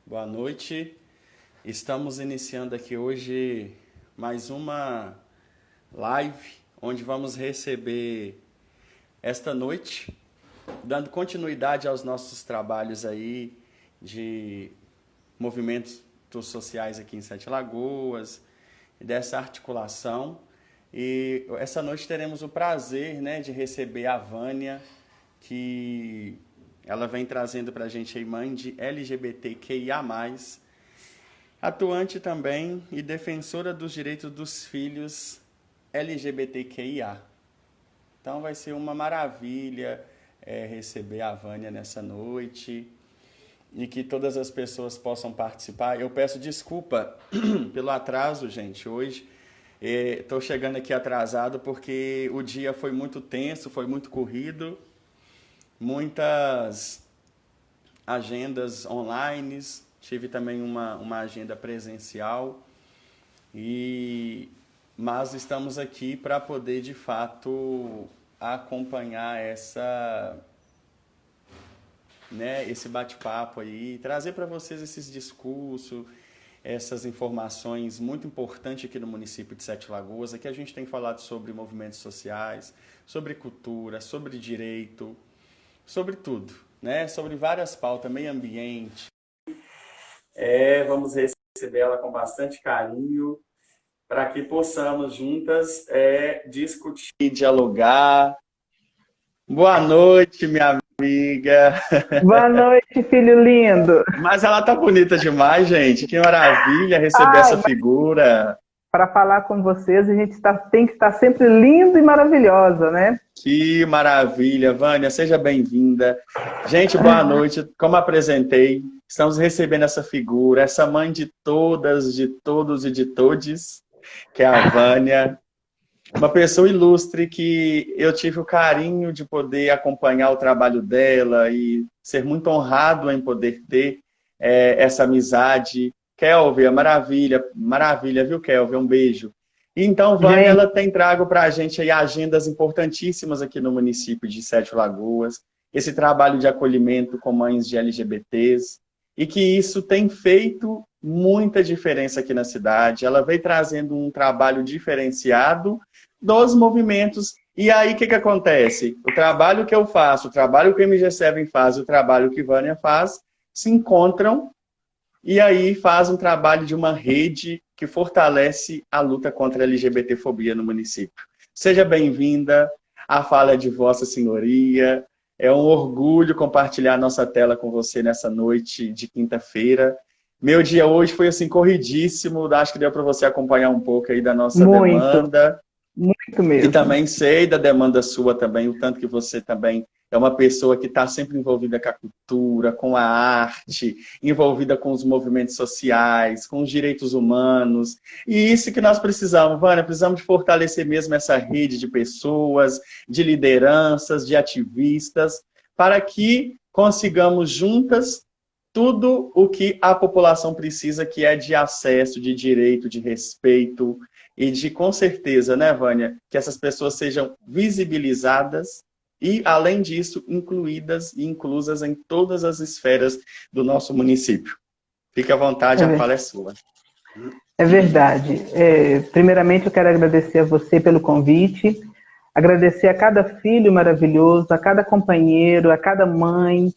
Boa noite. Estamos iniciando aqui hoje mais uma live onde vamos receber esta noite, dando continuidade aos nossos trabalhos aí de movimentos sociais aqui em Sete Lagoas, dessa articulação. E essa noite teremos o prazer, né, de receber a Vânia, que ela vem trazendo para a gente aí mãe de LGBTQIA+, atuante também e defensora dos direitos dos filhos LGBTQIA. Então vai ser uma maravilha receber a Vânia nessa noite e que todas as pessoas possam participar. Eu peço desculpa pelo atraso, gente, hoje. Estou chegando aqui atrasado porque o dia foi muito tenso, foi muito corrido, muitas agendas online, tive também uma agenda presencial, mas estamos aqui para poder, de fato, acompanhar esse bate-papo aí, trazer para vocês esses discursos, essas informações muito importantes aqui no município de Sete Lagoas. Aqui a gente tem falado sobre movimentos sociais, sobre cultura, sobre direito, sobre tudo, né? Sobre várias pautas, meio ambiente. Vamos receber ela com bastante carinho para que possamos juntas discutir, dialogar. Boa noite, minha amiga. Boa noite, filho lindo. Mas ela tá bonita demais, gente. Que maravilha receber essa figura. Para falar com vocês, a gente tem que estar sempre lindo e maravilhosa, né? Que maravilha, Vânia, seja bem-vinda. Gente, boa noite. Como apresentei, estamos recebendo essa figura, essa mãe de todas, de todos e de todes, que é a Vânia. Uma pessoa ilustre que eu tive o carinho de poder acompanhar o trabalho dela e ser muito honrado em poder ter essa amizade. Kelvin, maravilha, maravilha, viu, Kelvin? Um beijo. Então, Vânia, ela tem trago para a gente aí agendas importantíssimas aqui no município de Sete Lagoas, esse trabalho de acolhimento com mães de LGBTs, e que isso tem feito muita diferença aqui na cidade. Ela vem trazendo um trabalho diferenciado dos movimentos. E aí, o que acontece? O trabalho que eu faço, o trabalho que o MG7 faz e o trabalho que Vânia faz se encontram e aí faz um trabalho de uma rede que fortalece a luta contra a LGBTfobia no município. Seja bem-vinda, a fala é de Vossa Senhoria. É um orgulho compartilhar nossa tela com você nessa noite de quinta-feira. Meu dia hoje foi assim corridíssimo, acho que deu para você acompanhar um pouco aí da nossa demanda. Muito mesmo. E também sei da demanda sua também, o tanto que você também é uma pessoa que está sempre envolvida com a cultura, com a arte, envolvida com os movimentos sociais, com os direitos humanos. E isso que nós precisamos, Vânia, precisamos de fortalecer mesmo essa rede de pessoas, de lideranças, de ativistas, para que consigamos juntas tudo o que a população precisa, que é de acesso, de direito, de respeito e de, com certeza, né, Vânia, que essas pessoas sejam visibilizadas e, além disso, incluídas e inclusas em todas as esferas do nosso município. Fique à vontade, a fala é sua. É verdade. Primeiramente, eu quero agradecer a você pelo convite, agradecer a cada filho maravilhoso, a cada companheiro, a cada mãe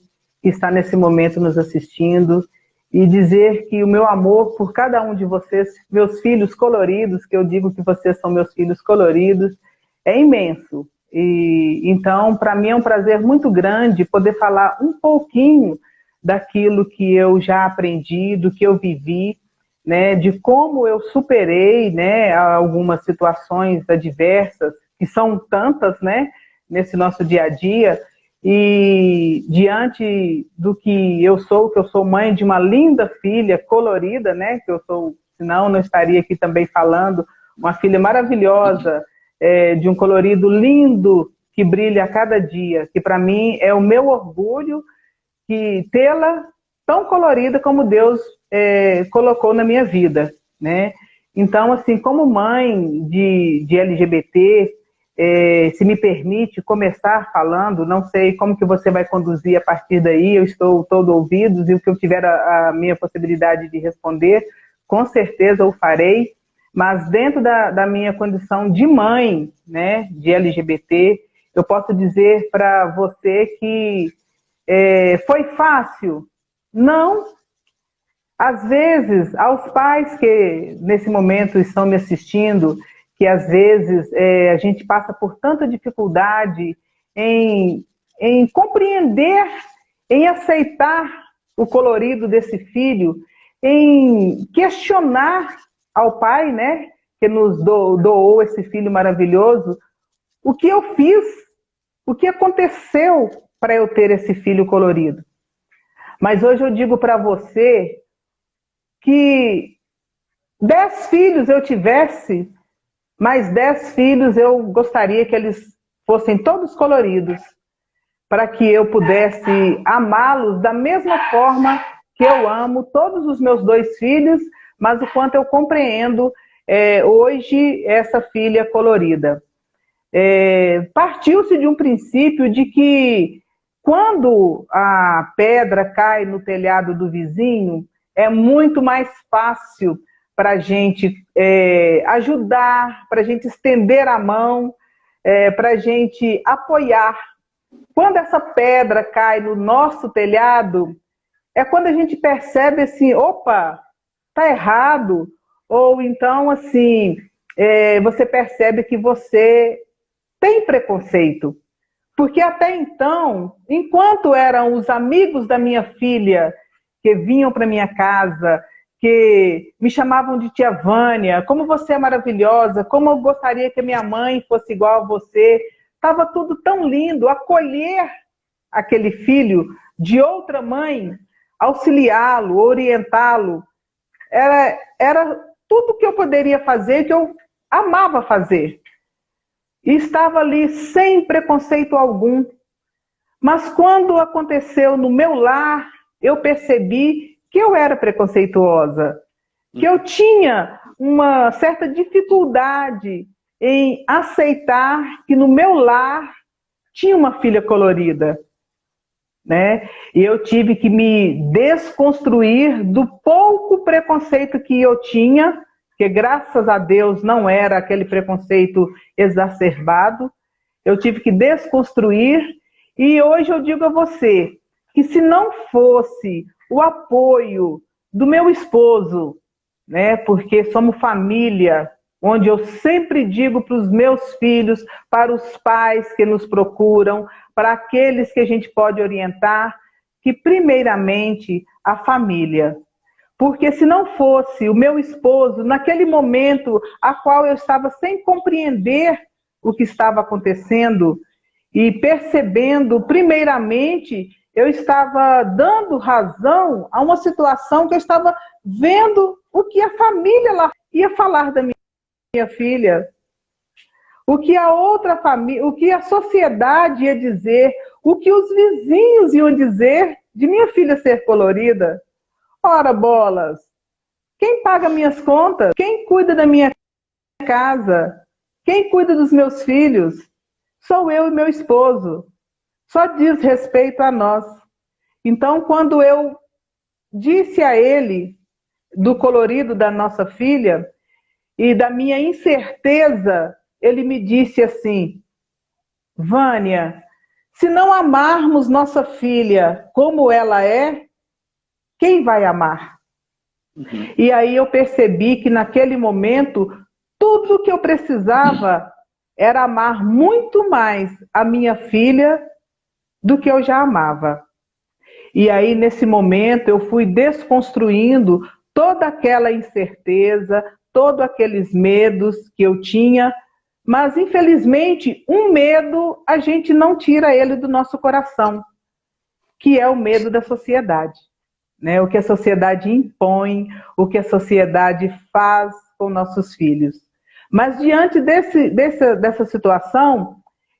que está nesse momento nos assistindo, e dizer que o meu amor por cada um de vocês, meus filhos coloridos, que eu digo que vocês são meus filhos coloridos, é imenso. E então, para mim é um prazer muito grande poder falar um pouquinho daquilo que eu já aprendi, do que eu vivi, né, de como eu superei, né, algumas situações adversas, que são tantas, né, nesse nosso dia a dia. E diante do que eu sou mãe de uma linda filha colorida, né, que eu sou, senão não estaria aqui também falando, uma filha maravilhosa, de um colorido lindo, que brilha a cada dia, que para mim é o meu orgulho que tê-la tão colorida como Deus colocou na minha vida, né? Então, assim, como mãe de LGBT, se me permite começar falando, não sei como que você vai conduzir a partir daí, eu estou todo ouvidos e o que eu tiver a minha possibilidade de responder, com certeza o farei, mas dentro da minha condição de mãe, né, de LGBT, eu posso dizer para você que foi fácil? Não. Às vezes, aos pais que nesse momento estão me assistindo, que às vezes a gente passa por tanta dificuldade em compreender, em aceitar o colorido desse filho, em questionar ao pai, né, que nos doou esse filho maravilhoso, o que eu fiz, o que aconteceu para eu ter esse filho colorido. Mas hoje eu digo para você que 10 filhos eu tivesse, mais 10 filhos eu gostaria que eles fossem todos coloridos, para que eu pudesse amá-los da mesma forma que eu amo todos os meus 2 filhos, mas o quanto eu compreendo hoje essa filha colorida. Partiu-se de um princípio de que quando a pedra cai no telhado do vizinho, é muito mais fácil para a gente ajudar, para a gente estender a mão, para a gente apoiar. Quando essa pedra cai no nosso telhado, é quando a gente percebe assim, opa, tá errado. Ou então, assim, você percebe que você tem preconceito. Porque até então, enquanto eram os amigos da minha filha que vinham para minha casa, que me chamavam de tia Vânia, como você é maravilhosa, como eu gostaria que a minha mãe fosse igual a você. Estava tudo tão lindo, acolher aquele filho de outra mãe, auxiliá-lo, orientá-lo, era tudo que eu poderia fazer, que eu amava fazer. E estava ali sem preconceito algum. Mas quando aconteceu no meu lar, eu percebi que eu era preconceituosa, que eu tinha uma certa dificuldade em aceitar que no meu lar tinha uma filha colorida, né? E eu tive que me desconstruir do pouco preconceito que eu tinha, que graças a Deus não era aquele preconceito exacerbado. Eu tive que desconstruir e hoje eu digo a você que se não fosse o apoio do meu esposo, né, porque somos família, onde eu sempre digo para os meus filhos, para os pais que nos procuram, para aqueles que a gente pode orientar, que primeiramente a família. Porque se não fosse o meu esposo, naquele momento a qual eu estava sem compreender o que estava acontecendo e percebendo, primeiramente, eu estava dando razão a uma situação que eu estava vendo o que a família lá ia falar da minha filha, o que a outra família, o que a sociedade ia dizer, o que os vizinhos iam dizer de minha filha ser colorida. Ora, bolas, quem paga minhas contas? Quem cuida da minha casa? Quem cuida dos meus filhos? Sou eu e meu esposo. Só diz respeito a nós. Então, quando eu disse a ele do colorido da nossa filha e da minha incerteza, ele me disse assim: Vânia, se não amarmos nossa filha como ela é, quem vai amar? Uhum. E aí eu percebi que naquele momento, tudo o que eu precisava era amar muito mais a minha filha do que eu já amava. E aí nesse momento eu fui desconstruindo toda aquela incerteza, todos aqueles medos que eu tinha, mas infelizmente um medo a gente não tira ele do nosso coração, que é o medo da sociedade. Né, o que a sociedade impõe, o que a sociedade faz com nossos filhos. Mas diante dessa situação,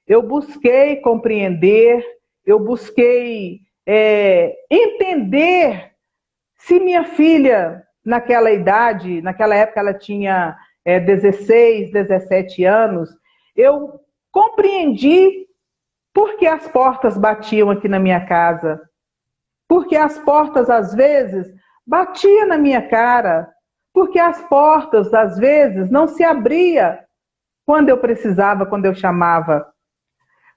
eu busquei compreender, eu busquei entender se minha filha, naquela idade, naquela época ela tinha 16, 17 anos, eu compreendi por que as portas batiam aqui na minha casa, porque as portas, às vezes, batiam na minha cara, porque as portas, às vezes, não se abriam quando eu precisava, quando eu chamava.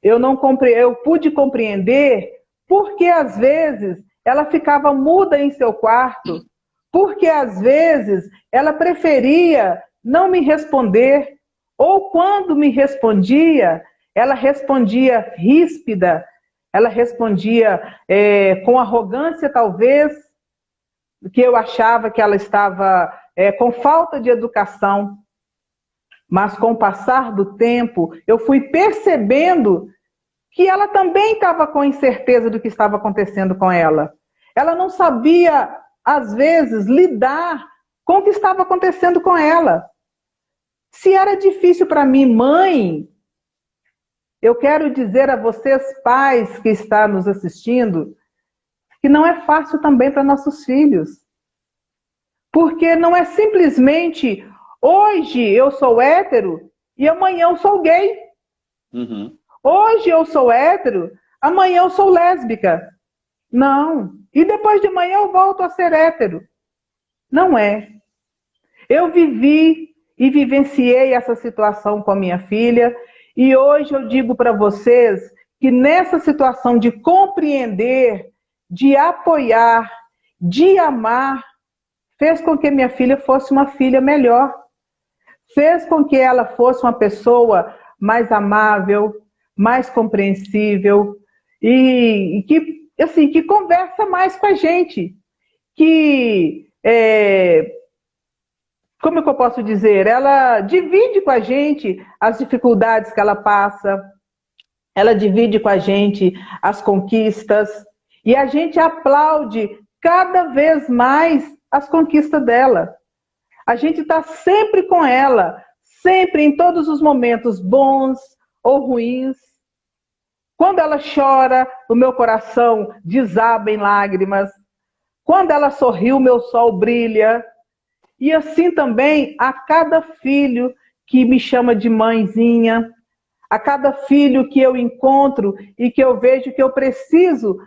Eu pude compreender porque, às vezes, ela ficava muda em seu quarto, porque, às vezes, ela preferia não me responder, ou quando me respondia, ela respondia ríspida, ela respondia com arrogância, talvez, que eu achava que ela estava com falta de educação. Mas com o passar do tempo, eu fui percebendo que ela também estava com incerteza do que estava acontecendo com ela. Ela não sabia, às vezes, lidar com o que estava acontecendo com ela. Se era difícil para mim, mãe, eu quero dizer a vocês, pais que estão nos assistindo, que não é fácil também para nossos filhos. Porque não é simplesmente, hoje eu sou hétero e amanhã eu sou gay. Uhum. Hoje eu sou hétero, amanhã eu sou lésbica. Não. E depois de amanhã eu volto a ser hétero. Não é. Eu vivi e vivenciei essa situação com a minha filha. E hoje eu digo para vocês que nessa situação de compreender, de apoiar, de amar, fez com que minha filha fosse uma filha melhor. Fez com que ela fosse uma pessoa mais amável, mais compreensível e que, assim, que conversa mais com a gente. Que, como é que eu posso dizer? Ela divide com a gente as dificuldades que ela passa, ela divide com a gente as conquistas e a gente aplaude cada vez mais as conquistas dela. A gente está sempre com ela, sempre em todos os momentos bons ou ruins. Quando ela chora, o meu coração desaba em lágrimas. Quando ela sorri, o meu sol brilha. E assim também a cada filho que me chama de mãezinha, a cada filho que eu encontro e que eu vejo que eu preciso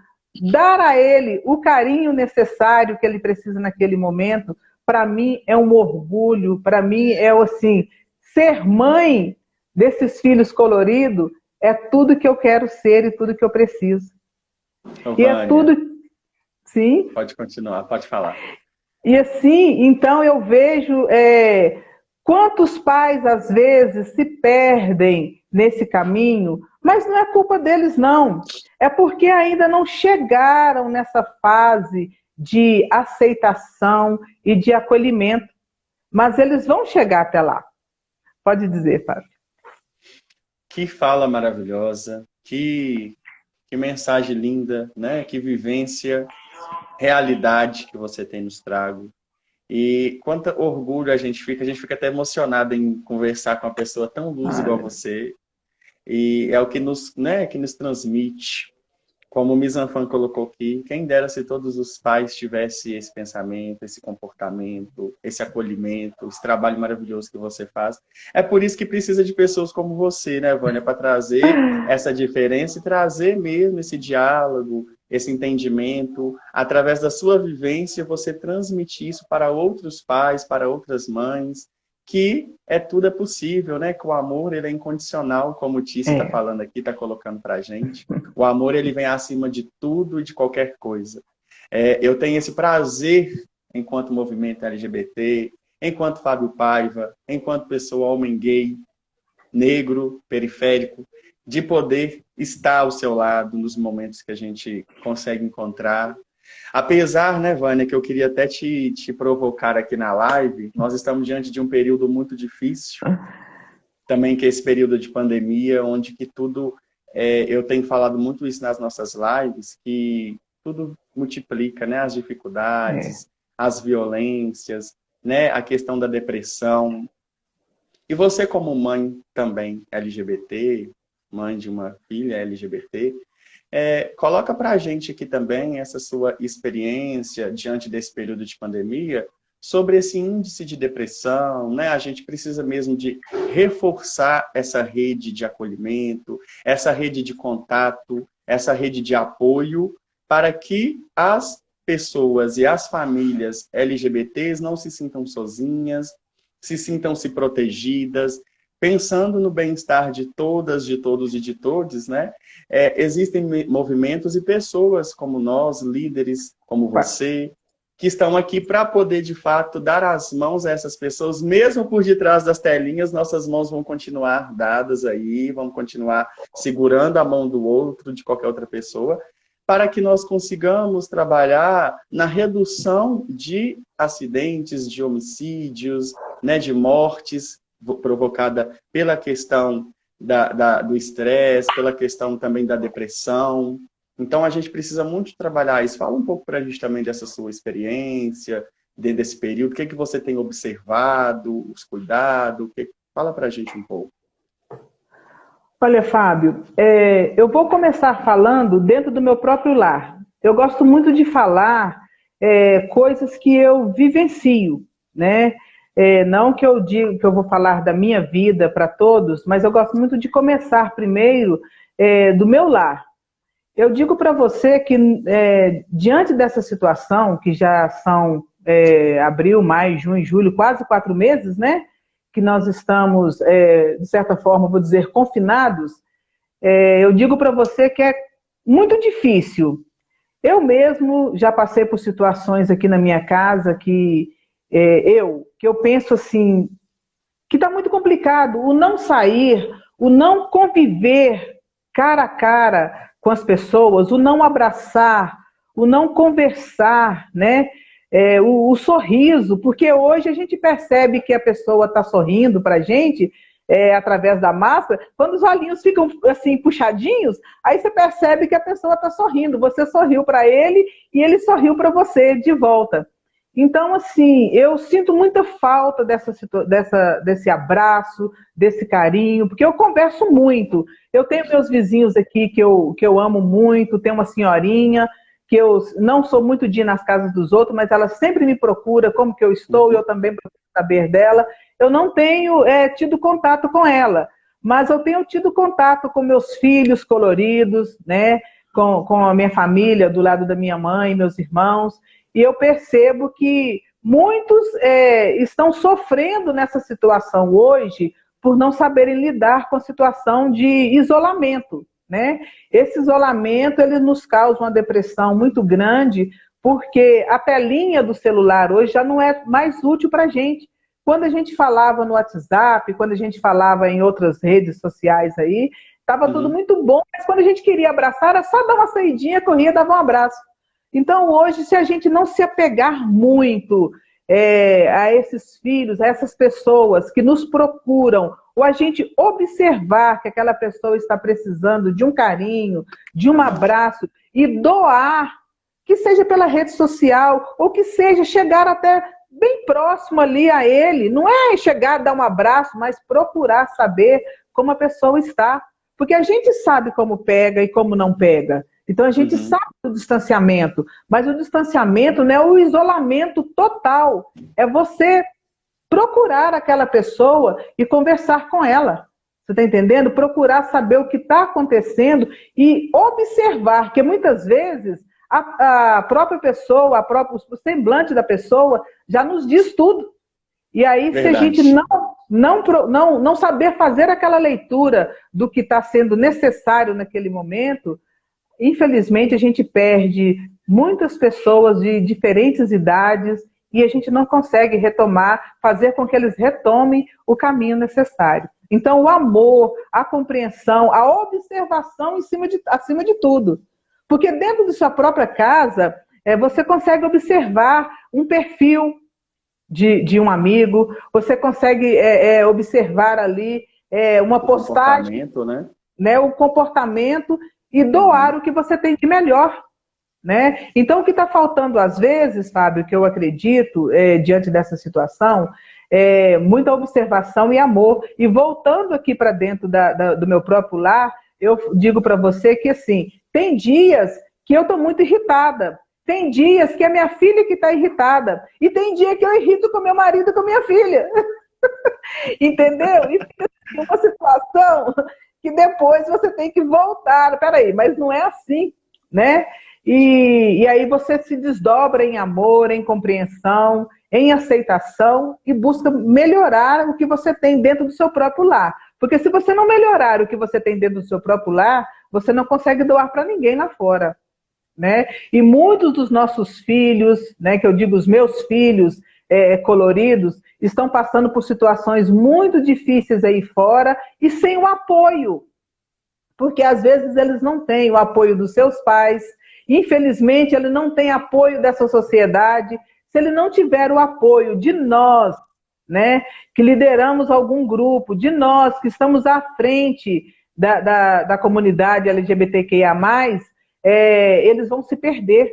dar a ele o carinho necessário que ele precisa naquele momento, para mim é um orgulho, para mim é assim, ser mãe desses filhos coloridos é tudo que eu quero ser e tudo que eu preciso. Ô, E é Vânia, tudo, sim. pode continuar, pode falar. E assim, então eu vejo quantos pais às vezes se perdem nesse caminho, mas não é culpa deles não. É porque ainda não chegaram nessa fase de aceitação e de acolhimento. Mas eles vão chegar até lá. Pode dizer, Fábio. Que fala maravilhosa, que mensagem linda, né? Que vivência, realidade que você tem nos trago. E quanto orgulho a gente fica até emocionado em conversar com uma pessoa tão luz igual você. E é o que nos, né, que nos transmite. Como o Mizanfan colocou aqui, quem dera se todos os pais tivessem esse pensamento, esse comportamento, esse acolhimento, esse trabalho maravilhoso que você faz. É por isso que precisa de pessoas como você, né, Vânia, para trazer essa diferença e trazer mesmo esse diálogo, esse entendimento. Através da sua vivência, você transmitir isso para outros pais, para outras mães, que tudo é possível, né? Que o amor ele é incondicional, como o Tício está falando aqui, está colocando para a gente. O amor ele vem acima de tudo e de qualquer coisa. Eu tenho esse prazer, enquanto movimento LGBT, enquanto Fábio Paiva, enquanto pessoa homem gay, negro, periférico, de poder estar ao seu lado nos momentos que a gente consegue encontrar. Apesar, né, Vânia, que eu queria até te provocar aqui na live, nós estamos diante de um período muito difícil, também que é esse período de pandemia, onde que tudo, eu tenho falado muito isso nas nossas lives, que tudo multiplica, né, as dificuldades, as violências, né, a questão da depressão. E você como mãe também LGBT, mãe de uma filha LGBT, coloca para a gente aqui também essa sua experiência diante desse período de pandemia, sobre esse índice de depressão, né? A gente precisa mesmo de reforçar essa rede de acolhimento, essa rede de contato, essa rede de apoio, para que as pessoas e as famílias LGBTs não se sintam sozinhas, se sintam-se protegidas, pensando no bem-estar de todas, de todos e de todes, né? Existem movimentos e pessoas como nós, líderes como você, que estão aqui para poder, de fato, dar as mãos a essas pessoas, mesmo por detrás das telinhas, nossas mãos vão continuar dadas aí, vão continuar segurando a mão do outro, de qualquer outra pessoa, para que nós consigamos trabalhar na redução de acidentes, de homicídios, né, de mortes provocada pela questão do estresse, pela questão também da depressão. Então, a gente precisa muito trabalhar isso. Fala um pouco para a gente também dessa sua experiência, dentro desse período, o que você tem observado, os cuidados, fala para a gente um pouco. Olha, Fábio, eu vou começar falando dentro do meu próprio lar. Eu gosto muito de falar coisas que eu vivencio, né? Não que eu diga que eu vou falar da minha vida para todos, mas eu gosto muito de começar primeiro do meu lar. Eu digo para você que, diante dessa situação, que já são abril, maio, junho, julho, quase 4 meses, né? Que nós estamos, de certa forma, vou dizer, confinados, eu digo para você que é muito difícil. Eu mesmo já passei por situações aqui na minha casa que eu penso assim, que está muito complicado. O não sair, o não conviver cara a cara com as pessoas, o não abraçar, o não conversar, né? O sorriso, porque hoje a gente percebe que a pessoa está sorrindo para a gente através da máscara, quando os olhinhos ficam assim puxadinhos, aí você percebe que a pessoa está sorrindo, você sorriu para ele e ele sorriu para você de volta. Então, assim, eu sinto muita falta desse abraço, desse carinho, porque eu converso muito. Eu tenho meus vizinhos aqui que eu amo muito, tem uma senhorinha que eu não sou muito de ir nas casas dos outros, mas ela sempre me procura como que eu estou, e eu também procuro saber dela. Eu não tenho tido contato com ela, mas eu tenho tido contato com meus filhos coloridos, né? Com a minha família, do lado da minha mãe, meus irmãos, e eu percebo que muitos estão sofrendo nessa situação hoje por não saberem lidar com a situação de isolamento, né? Esse isolamento, ele nos causa uma depressão muito grande, porque a telinha do celular hoje já não é mais útil para a gente. Quando a gente falava no WhatsApp, quando a gente falava em outras redes sociais aí, estava tudo muito bom, mas quando a gente queria abraçar, era só dar uma saidinha, corria, dava um abraço. Então, hoje, se a gente não se apegar muito a esses filhos, a essas pessoas que nos procuram, ou a gente observar que aquela pessoa está precisando de um carinho, de um abraço, e doar, que seja pela rede social, ou que seja chegar até bem próximo ali a ele, não é chegar, dar um abraço, mas procurar saber como a pessoa está. Porque a gente sabe como pega e como não pega. Então a gente sabe do distanciamento, mas o distanciamento não é o isolamento total, é você procurar aquela pessoa e conversar com ela. Você está entendendo? Procurar saber o que está acontecendo e observar, porque muitas vezes a própria pessoa, o semblante da pessoa já nos diz tudo. E aí, verdade, se a gente não saber fazer aquela leitura do que está sendo necessário naquele momento, infelizmente a gente perde muitas pessoas de diferentes idades e a gente não consegue retomar, fazer com que eles retomem o caminho necessário. Então, o amor, a compreensão, a observação acima de tudo. Porque dentro de sua própria casa, você consegue observar um perfil de um amigo, você consegue observar ali uma postagem, né, o comportamento e doar o que você tem de melhor. Né? Então, o que está faltando às vezes, Fábio, que eu acredito, diante dessa situação, é muita observação e amor. E voltando aqui para dentro do meu próprio lar, eu digo para você que, assim, tem dias que eu estou muito irritada. Tem dias que é minha filha que está irritada. E tem dia que eu irrito com meu marido e com minha filha. Entendeu? E fica assim, uma situação que depois você tem que voltar. Peraí, mas não é assim, né? E aí você se desdobra em amor, em compreensão, em aceitação e busca melhorar o que você tem dentro do seu próprio lar. Porque se você não melhorar o que você tem dentro do seu próprio lar, você não consegue doar para ninguém lá fora, né? E muitos dos nossos filhos, né, que eu digo os meus filhos coloridos, estão passando por situações muito difíceis aí fora e sem o apoio. Porque às vezes eles não têm o apoio dos seus pais, infelizmente ele não tem apoio dessa sociedade. Se ele não tiver o apoio de nós, né, que lideramos algum grupo, de nós que estamos à frente da comunidade LGBTQIA+, eles vão se perder.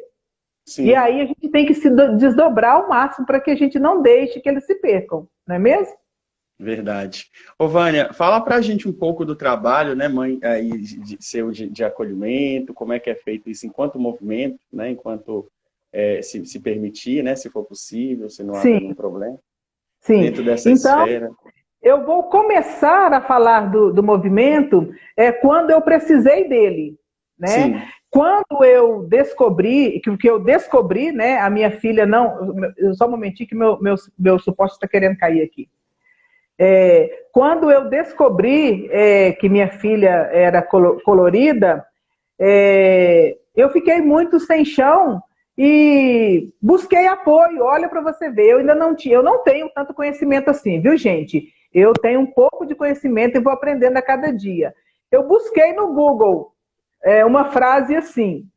Sim. E aí a gente tem que se desdobrar ao máximo para que a gente não deixe que eles se percam, não é mesmo? Verdade. Ô, Vânia, fala pra gente um pouco do trabalho, né, mãe, aí, seu de acolhimento, como é que é feito isso enquanto movimento, né, enquanto se permitir, né, se for possível, se não há nenhum problema. Sim. Dentro dessa esfera. Eu vou começar a falar do movimento quando eu precisei dele, né? Sim. Quando eu descobri, né, a minha filha não... Só um momentinho que meu suporte está querendo cair aqui. Quando eu descobri que minha filha era colorida, eu fiquei muito sem chão e busquei apoio. Olha para você ver, eu não tenho tanto conhecimento assim, viu, gente? Eu tenho um pouco de conhecimento e vou aprendendo a cada dia. Eu busquei no Google uma frase assim: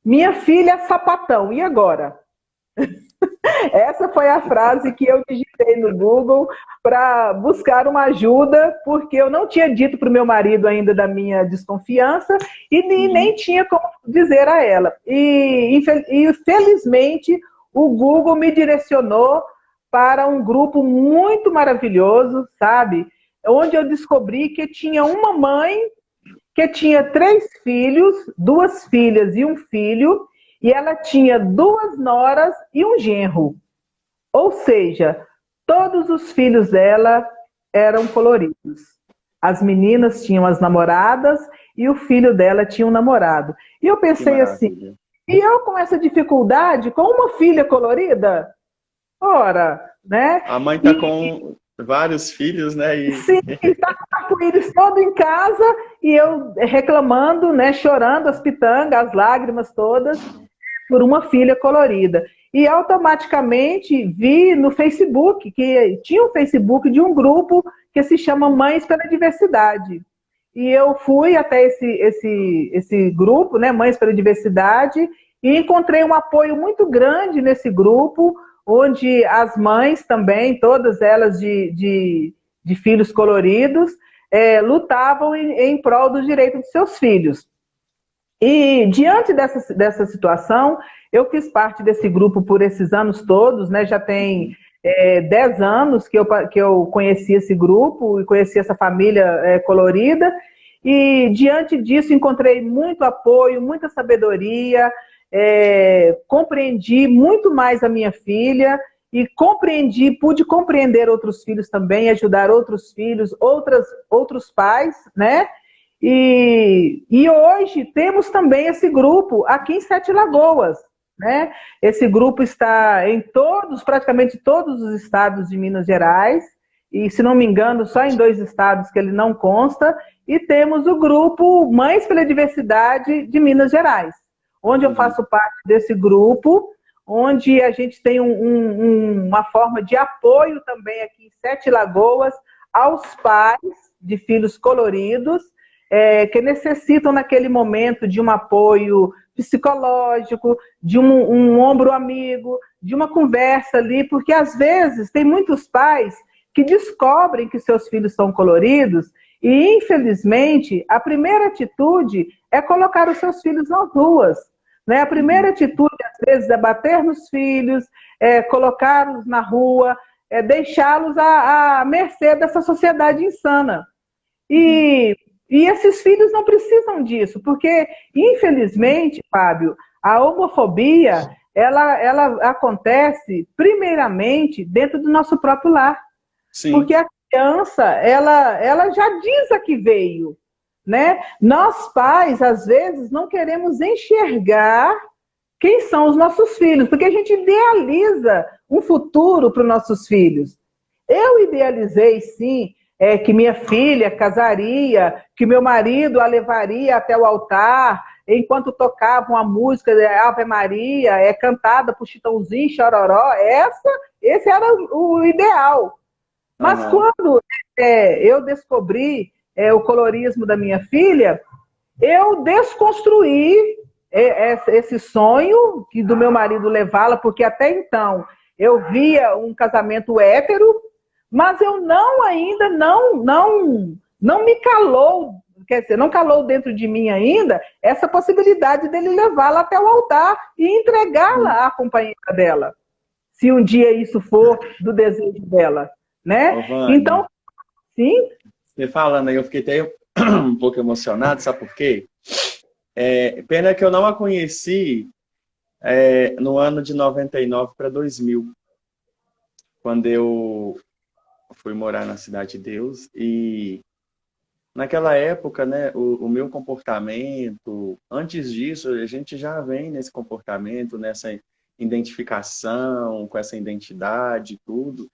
minha filha é sapatão, e agora? Essa foi a frase que eu digitei no Google para buscar uma ajuda, porque eu não tinha dito para o meu marido ainda da minha desconfiança e nem tinha como dizer a ela. E felizmente o Google me direcionou para um grupo muito maravilhoso, sabe? Onde eu descobri que tinha uma mãe que tinha 3 filhos, 2 filhas e um filho, e ela tinha 2 noras e um genro. Ou seja, todos os filhos dela eram coloridos. As meninas tinham as namoradas e o filho dela tinha um namorado. E eu pensei assim, e eu com essa dificuldade, com uma filha colorida? Ora, né? A mãe está com vários filhos, né? Sim, está com o arco-íris todo em casa e eu reclamando, né? Chorando as pitangas, as lágrimas todas, por uma filha colorida. E automaticamente vi no Facebook, que tinha um Facebook de um grupo que se chama Mães pela Diversidade. E eu fui até esse grupo, né, Mães pela Diversidade, e encontrei um apoio muito grande nesse grupo, onde as mães também, todas elas de filhos coloridos, lutavam em prol dos direitos de seus filhos. E diante dessa situação, eu fiz parte desse grupo por esses anos todos, né? Já tem 10 anos que eu conheci esse grupo e conheci essa família colorida. E diante disso encontrei muito apoio, muita sabedoria, compreendi muito mais a minha filha e pude compreender outros filhos também, ajudar outros filhos, outros pais, né? E hoje temos também esse grupo aqui em Sete Lagoas, né? Esse grupo está em praticamente todos os estados de Minas Gerais, e se não me engano, só em 2 estados que ele não consta, e temos o grupo Mães pela Diversidade de Minas Gerais, onde eu faço parte desse grupo, onde a gente tem uma forma de apoio também aqui em Sete Lagoas aos pais de filhos coloridos, que necessitam naquele momento de um apoio psicológico, de um ombro amigo, de uma conversa ali, porque às vezes tem muitos pais que descobrem que seus filhos são coloridos e, infelizmente, a primeira atitude é colocar os seus filhos nas ruas, né? A primeira atitude, às vezes, é bater nos filhos, colocá-los na rua, deixá-los à mercê dessa sociedade insana. E esses filhos não precisam disso, porque, infelizmente, Fábio, a homofobia, ela acontece primeiramente dentro do nosso próprio lar. Sim. Porque a criança, ela já diz a que veio, né? Nós pais, às vezes, não queremos enxergar quem são os nossos filhos, porque a gente idealiza um futuro para os nossos filhos. Eu idealizei, sim, que minha filha casaria, que meu marido a levaria até o altar, enquanto tocavam a música de Ave Maria, cantada por Chitãozinho, Chororó. Esse era o ideal. Mas quando eu descobri o colorismo da minha filha, eu desconstruí esse sonho que do meu marido levá-la, porque até então eu via um casamento hétero, mas eu ainda não me calou, quer dizer, não calou dentro de mim ainda essa possibilidade dele levá-la até o altar e entregá-la à companheira dela, se um dia isso for do desejo dela, né? Então, sim. Você falando aí, eu fiquei até um pouco emocionado, sabe por quê? Pena que eu não a conheci no ano de 99 para 2000, quando eu fui morar na Cidade de Deus. E naquela época, né, o meu comportamento, antes disso, a gente já vem nesse comportamento, nessa identificação, com essa identidade, tudo.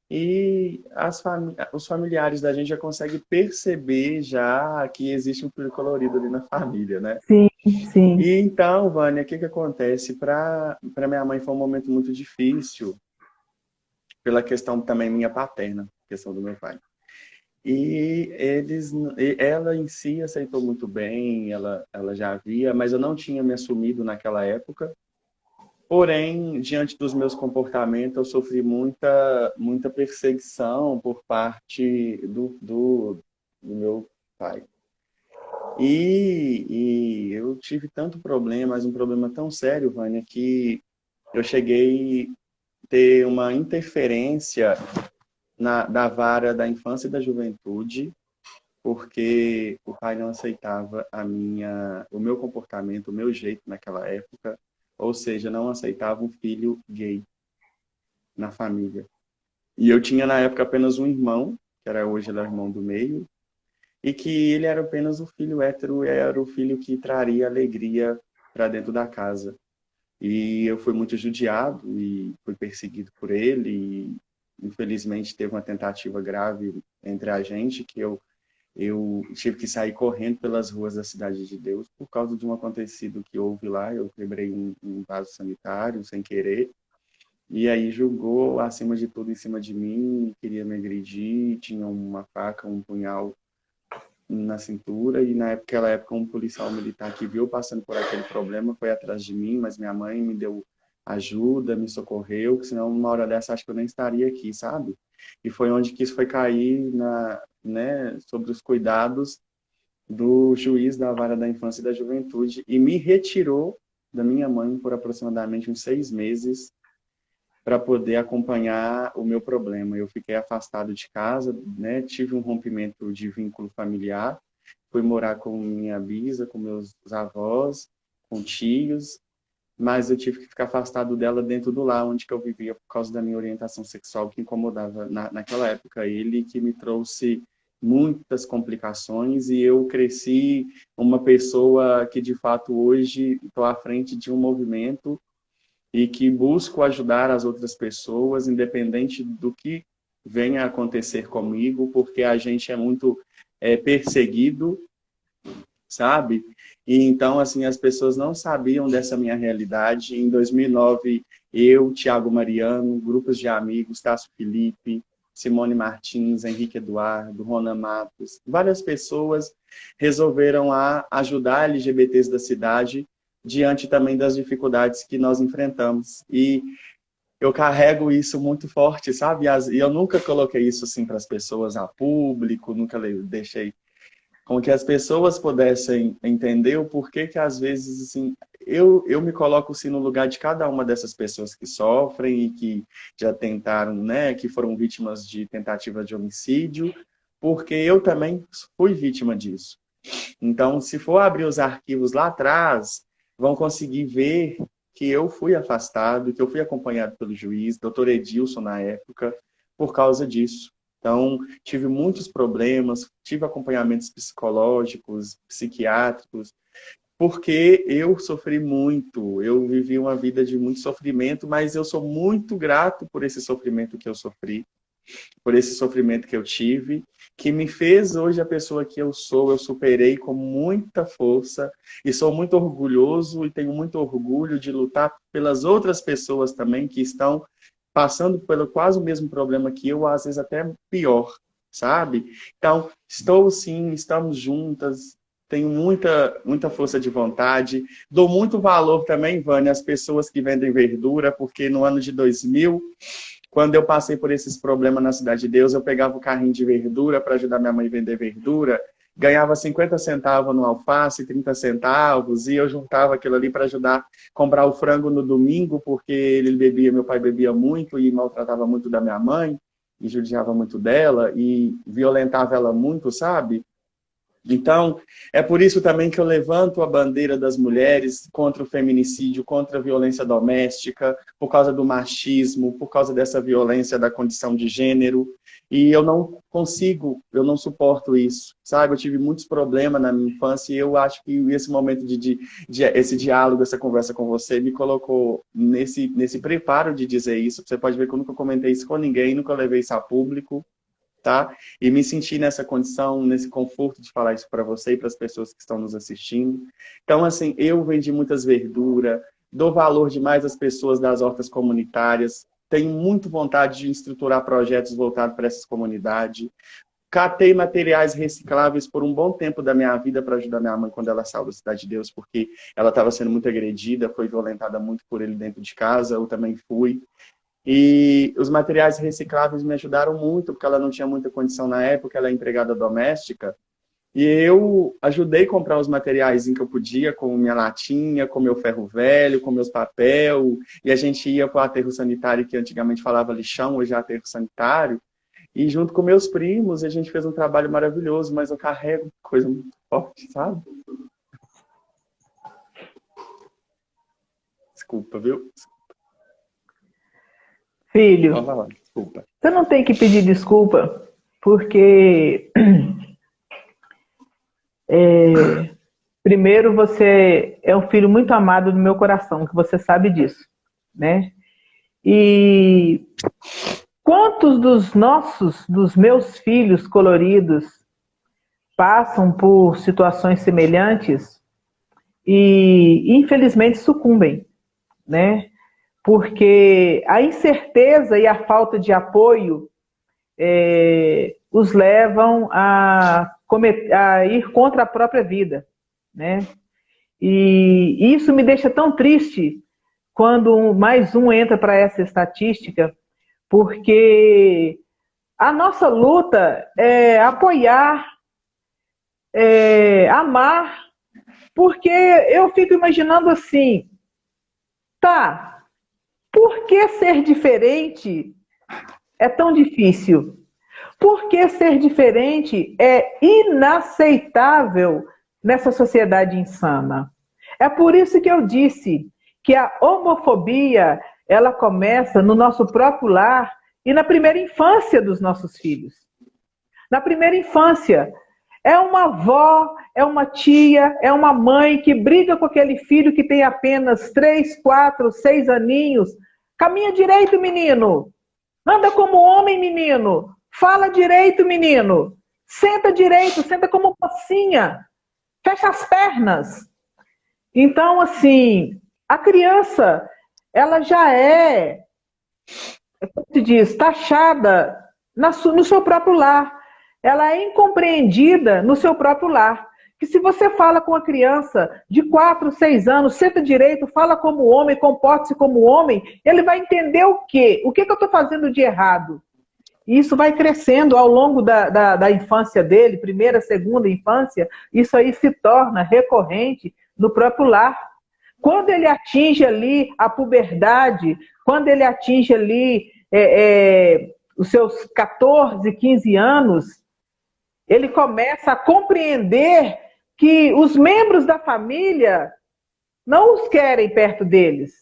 E os familiares da gente já conseguem perceber já que existe um filho colorido ali na família, né? Sim, sim. E então, Vânia, o que acontece? Para minha mãe foi um momento muito difícil, pela questão também minha paterna, questão do meu pai. E ela em si aceitou muito bem, ela já havia, mas eu não tinha me assumido naquela época. Porém, diante dos meus comportamentos, eu sofri muita perseguição por parte do meu pai. E eu tive tanto problema, mas um problema tão sério, Vânia, que eu cheguei a ter uma interferência da vara da infância e da juventude, porque o pai não aceitava o meu comportamento, o meu jeito naquela época, ou seja, não aceitava um filho gay na família. E eu tinha na época apenas um irmão, hoje ele é o irmão do meio, e que ele era apenas o filho hétero, era o filho que traria alegria para dentro da casa. E eu fui muito judiado e fui perseguido por ele, e infelizmente teve uma tentativa grave entre a gente, que eu tive que sair correndo pelas ruas da Cidade de Deus por causa de um acontecido que houve lá. Eu quebrei um vaso sanitário sem querer, e aí julgou acima de tudo em cima de mim, queria me agredir, tinha uma faca, um punhal na cintura, e naquela época um policial militar que viu passando por aquele problema foi atrás de mim, mas minha mãe me deu ajuda, me socorreu, senão uma hora dessa acho que eu nem estaria aqui, sabe? E foi onde que isso foi cair sobre os cuidados do juiz da vara da infância e da juventude, e me retirou da minha mãe por aproximadamente uns 6 meses para poder acompanhar o meu problema. Eu fiquei afastado de casa, né? Tive um rompimento de vínculo familiar, fui morar com minha bisa, com meus avós, com tios, mas eu tive que ficar afastado dela dentro do lar onde que eu vivia por causa da minha orientação sexual, que incomodava naquela época ele, que me trouxe muitas complicações, e eu cresci uma pessoa que de fato hoje estou à frente de um movimento e que busco ajudar as outras pessoas, independente do que venha a acontecer comigo, porque a gente é muito perseguido, sabe? E então, assim, as pessoas não sabiam dessa minha realidade. Em 2009, eu, Tiago Mariano, grupos de amigos, Tasso Felipe, Simone Martins, Henrique Eduardo, Ronan Matos, várias pessoas resolveram ajudar LGBTs da cidade diante também das dificuldades que nós enfrentamos. E eu carrego isso muito forte, sabe? E eu nunca coloquei isso assim para as pessoas a público, nunca deixei com que as pessoas pudessem entender o porquê que às vezes assim, eu me coloco assim, no lugar de cada uma dessas pessoas que sofrem e que já tentaram, né, que foram vítimas de tentativa de homicídio, porque eu também fui vítima disso. Então, se for abrir os arquivos lá atrás, vão conseguir ver que eu fui afastado, que eu fui acompanhado pelo juiz, doutor Edilson na época, por causa disso. Então, tive muitos problemas, tive acompanhamentos psicológicos, psiquiátricos, porque eu sofri muito, eu vivi uma vida de muito sofrimento, mas eu sou muito grato por esse sofrimento que eu sofri, por esse sofrimento que eu tive, que me fez hoje a pessoa que eu sou. Eu superei com muita força e sou muito orgulhoso e tenho muito orgulho de lutar pelas outras pessoas também que estão passando pelo quase o mesmo problema que eu, às vezes até pior, sabe? Então, estou sim, estamos juntas, tenho muita força de vontade, dou muito valor também, Vânia, às pessoas que vendem verdura, porque no ano de 2000, quando eu passei por esses problemas na Cidade de Deus, eu pegava o carrinho de verdura para ajudar minha mãe a vender verdura, ganhava 50 centavos no alface, 30 centavos, e eu juntava aquilo ali para ajudar a comprar o frango no domingo, porque ele bebia, meu pai bebia muito e maltratava muito da minha mãe, e judiava muito dela, e violentava ela muito, sabe? Então, é por isso também que eu levanto a bandeira das mulheres contra o feminicídio, contra a violência doméstica, por causa do machismo, por causa dessa violência da condição de gênero. E eu não consigo, eu não suporto isso, sabe? Eu tive muitos problemas na minha infância e eu acho que esse momento esse diálogo, essa conversa com você me colocou nesse preparo de dizer isso. Você pode ver que eu nunca comentei isso com ninguém, nunca levei isso a público. Tá? E me sentir nessa condição, nesse conforto de falar isso para você e para as pessoas que estão nos assistindo. Então, assim, eu vendi muitas verduras, dou valor demais às pessoas das hortas comunitárias, tenho muito vontade de estruturar projetos voltados para essas comunidades. Catei materiais recicláveis por um bom tempo da minha vida para ajudar minha mãe quando ela saiu da Cidade de Deus, porque ela estava sendo muito agredida, foi violentada muito por ele dentro de casa, eu também fui. E os materiais recicláveis me ajudaram muito, porque ela não tinha muita condição na época, ela é empregada doméstica. E eu ajudei a comprar os materiais em que eu podia, com minha latinha, com meu ferro velho, com meus papel. E a gente ia para o aterro sanitário, que antigamente falava lixão, hoje é aterro sanitário. E junto com meus primos, a gente fez um trabalho maravilhoso, mas eu carrego coisa muito forte, sabe? Desculpa, viu? Filho, desculpa. Você não tem que pedir desculpa, porque primeiro você é um filho muito amado do meu coração, que você sabe disso, né? E quantos dos meus filhos coloridos passam por situações semelhantes e infelizmente sucumbem, né? Porque a incerteza e a falta de apoio os levam a ir contra a própria vida, né? E isso me deixa tão triste quando mais um entra para essa estatística, porque a nossa luta é apoiar, amar, porque eu fico imaginando assim, tá, por que ser diferente é tão difícil? Por que ser diferente é inaceitável nessa sociedade insana? É por isso que eu disse que a homofobia, ela começa no nosso próprio lar e na primeira infância dos nossos filhos. Na primeira infância, é uma avó, é uma tia, é uma mãe que briga com aquele filho que tem apenas 3, 4, 6 aninhos. Caminha direito, menino. Anda como homem, menino. Fala direito, menino. Senta direito, senta como mocinha. Fecha as pernas. Então, assim, a criança, ela já como se diz, taxada no seu próprio lar. Ela é incompreendida no seu próprio lar. Que se você fala com a criança de 4, 6 anos, senta direito, fala como homem, comporte-se como homem, ele vai entender o quê? O que eu estou fazendo de errado? E isso vai crescendo ao longo da infância dele, primeira, segunda infância, isso aí se torna recorrente no próprio lar. Quando ele atinge ali a puberdade, quando ele atinge ali os seus 14, 15 anos, ele começa a compreender que os membros da família não os querem perto deles.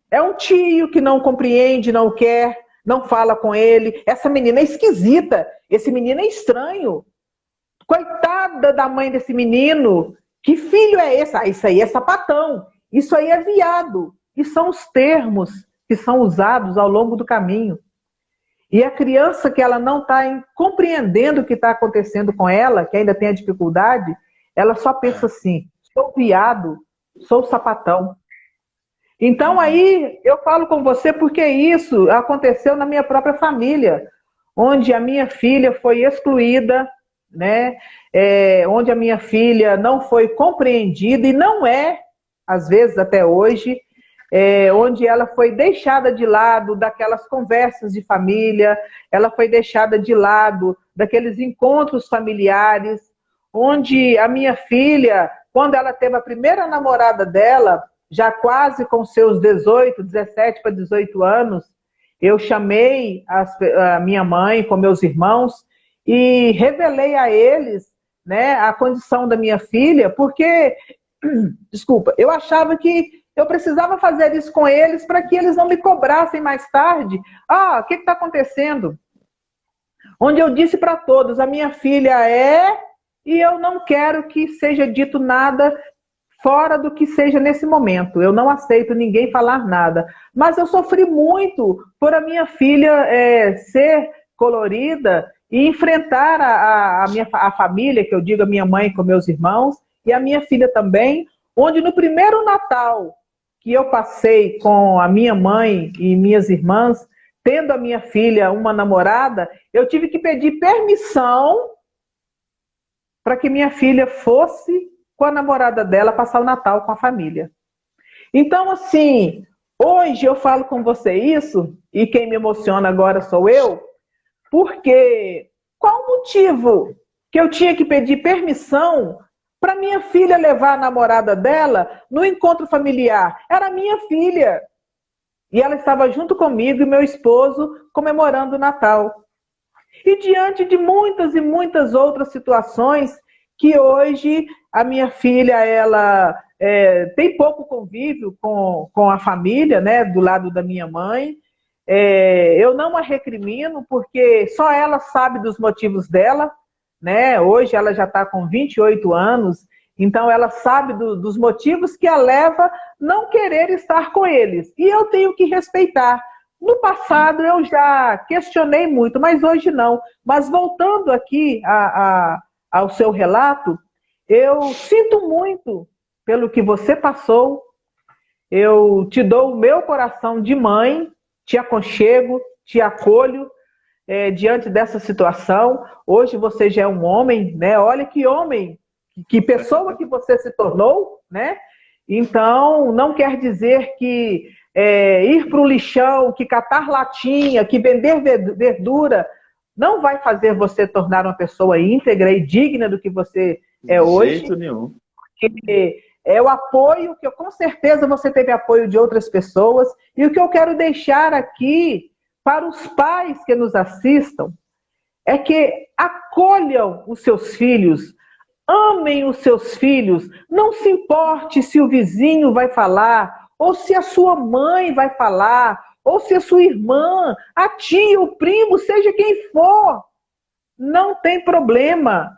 É um tio que não compreende, não quer, não fala com ele. Essa menina é esquisita, esse menino é estranho. Coitada da mãe desse menino. Que filho é esse? Ah, isso aí é sapatão. Isso aí é viado. E são os termos que são usados ao longo do caminho. E a criança que ela não está compreendendo o que está acontecendo com ela, que ainda tem a dificuldade, ela só pensa assim, sou viado, sou sapatão. Então aí eu falo com você porque isso aconteceu na minha própria família, onde a minha filha foi excluída, né? Onde a minha filha não foi compreendida e não é, às vezes até hoje, onde ela foi deixada de lado daquelas conversas de família, ela foi deixada de lado daqueles encontros familiares, onde a minha filha, quando ela teve a primeira namorada dela, já quase com seus 18, 17 para 18 anos, eu chamei a minha mãe com meus irmãos e revelei a eles, né, a condição da minha filha, porque, desculpa, eu achava que eu precisava fazer isso com eles para que eles não me cobrassem mais tarde. Ah, o que está acontecendo? Onde eu disse para todos, a minha filha é, e eu não quero que seja dito nada fora do que seja nesse momento. Eu não aceito ninguém falar nada. Mas eu sofri muito por a minha filha ser colorida e enfrentar a família, que eu digo a minha mãe com meus irmãos, e a minha filha também, onde no primeiro Natal que eu passei com a minha mãe e minhas irmãs, tendo a minha filha uma namorada, eu tive que pedir permissão para que minha filha fosse com a namorada dela passar o Natal com a família. Então, assim, hoje eu falo com você isso, e quem me emociona agora sou eu, porque qual o motivo que eu tinha que pedir permissão para minha filha levar a namorada dela no encontro familiar? Era minha filha. E ela estava junto comigo e meu esposo comemorando o Natal. E diante de muitas e muitas outras situações que hoje a minha filha ela tem pouco convívio com a família, né, do lado da minha mãe. Eu não a recrimino porque só ela sabe dos motivos dela, né? Hoje ela já está com 28 anos, então ela sabe dos motivos que a leva não querer estar com eles. E eu tenho que respeitar. No passado eu já questionei muito, mas hoje não. Mas voltando aqui ao seu relato, eu sinto muito pelo que você passou. Eu te dou o meu coração de mãe, te aconchego, te acolho diante dessa situação. Hoje você já é um homem, né? Olha que homem, que pessoa que você se tornou, né? Então, não quer dizer que ir para o lixão, que catar latinha, que vender verdura, não vai fazer você tornar uma pessoa íntegra e digna do que você é hoje. De jeito nenhum. Porque é o apoio, que com certeza você teve apoio de outras pessoas. E o que eu quero deixar aqui para os pais que nos assistam é que acolham os seus filhos, amem os seus filhos, não se importe se o vizinho vai falar, ou se a sua mãe vai falar, ou se a sua irmã, a tia, o primo, seja quem for. Não tem problema.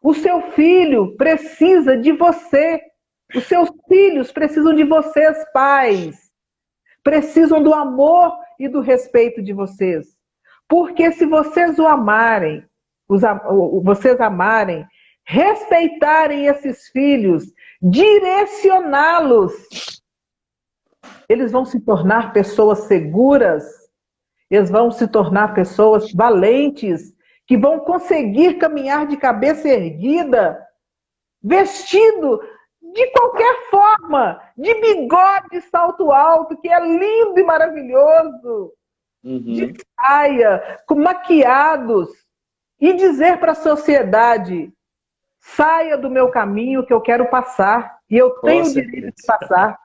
O seu filho precisa de você. Os seus filhos precisam de vocês, pais. Precisam do amor e do respeito de vocês. Porque se vocês o amarem, vocês amarem, respeitarem esses filhos, direcioná-los, eles vão se tornar pessoas seguras, eles vão se tornar pessoas valentes, que vão conseguir caminhar de cabeça erguida, vestido de qualquer forma, de bigode, salto alto, que é lindo e maravilhoso, de saia, maquiados, e dizer para a sociedade: saia do meu caminho que eu quero passar, e eu tenho o direito de passar.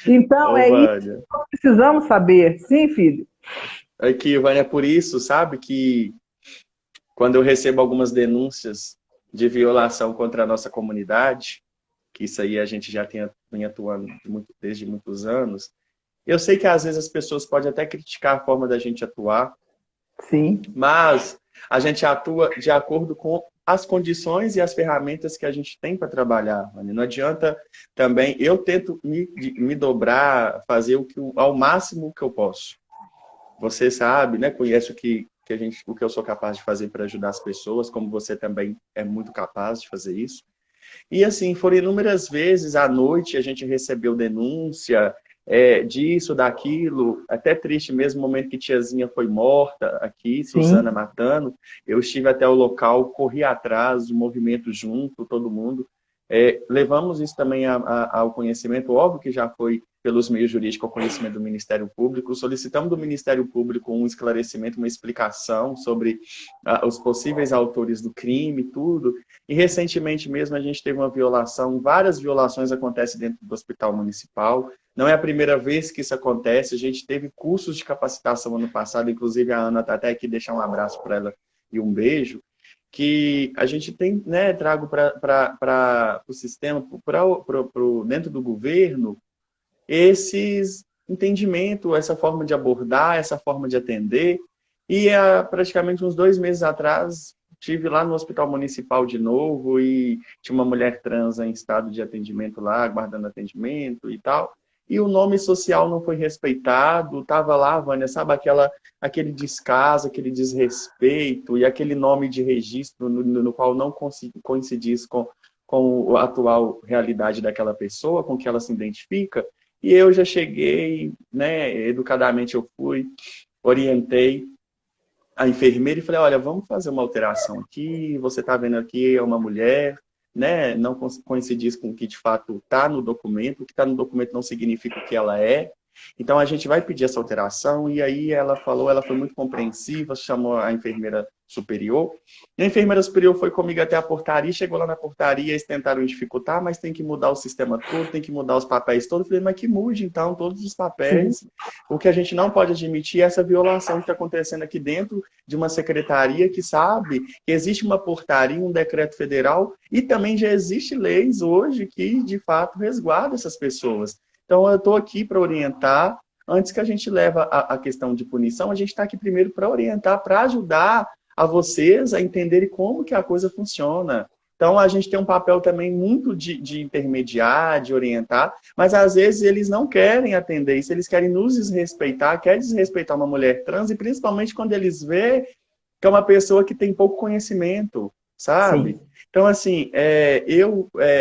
Então é isso que nós precisamos saber. Sim, filho? Aqui, Vânia, é por isso, sabe, que quando eu recebo algumas denúncias de violação contra a nossa comunidade, que isso aí a gente já vem atuando desde muitos anos. Eu sei que às vezes as pessoas podem até criticar a forma da gente atuar, Sim, mas a gente atua de acordo com as condições e as ferramentas que a gente tem para trabalhar, Vânia. Não adianta também, eu tento me dobrar, fazer ao máximo que eu posso. Você sabe, né? Conhece o que eu sou capaz de fazer para ajudar as pessoas, como você também é muito capaz de fazer isso. E assim, foram inúmeras vezes à noite a gente recebeu denúncia disso, daquilo, até triste mesmo o momento que tiazinha foi morta aqui, Suzana sim, matando. Eu estive até o local, corri atrás, o movimento junto, todo mundo. Levamos isso também ao conhecimento, óbvio que já foi pelos meios jurídicos ao conhecimento do Ministério Público, solicitamos do Ministério Público um esclarecimento, uma explicação sobre os possíveis autores do crime, tudo. E recentemente mesmo a gente teve uma violação, várias violações acontecem dentro do Hospital Municipal. Não é a primeira vez que isso acontece, a gente teve cursos de capacitação ano passado, inclusive a Ana está até aqui, deixar um abraço para ela e um beijo, que a gente tem, né, trago para o sistema, dentro do governo, esses entendimento, essa forma de abordar, essa forma de atender. E há praticamente uns 2 meses atrás, estive lá no Hospital Municipal de novo e tinha uma mulher trans em estado de atendimento lá, aguardando atendimento e tal. E o nome social não foi respeitado, estava lá, Vânia, sabe aquele descaso, aquele desrespeito e aquele nome de registro no qual não coincidisse com a atual realidade daquela pessoa, com que ela se identifica. E eu já cheguei, né, educadamente eu fui, orientei a enfermeira e falei, olha, vamos fazer uma alteração aqui, você está vendo aqui é uma mulher, né, não coincidiz com o que de fato está no documento, o que está no documento não significa o que ela é, então a gente vai pedir essa alteração. E aí ela falou, ela foi muito compreensiva, chamou a enfermeira superior, e a enfermeira superior foi comigo até a portaria, chegou lá na portaria, eles tentaram dificultar, mas tem que mudar o sistema todo, tem que mudar os papéis todos. Eu falei, mas que mude então todos os sim, papéis. O que a gente não pode admitir é essa violação que está acontecendo aqui dentro de uma secretaria que sabe que existe uma portaria, um decreto federal, e também já existem leis hoje que, de fato, resguardam essas pessoas. Então, eu estou aqui para orientar. Antes que a gente leve a questão de punição, a gente está aqui primeiro para orientar, para ajudar a vocês a entenderem como que a coisa funciona. Então, a gente tem um papel também muito de intermediar, de orientar, mas às vezes eles não querem atender isso, eles querem nos desrespeitar, querem desrespeitar uma mulher trans, e principalmente quando eles vê que é uma pessoa que tem pouco conhecimento, sabe? sim. Então, assim,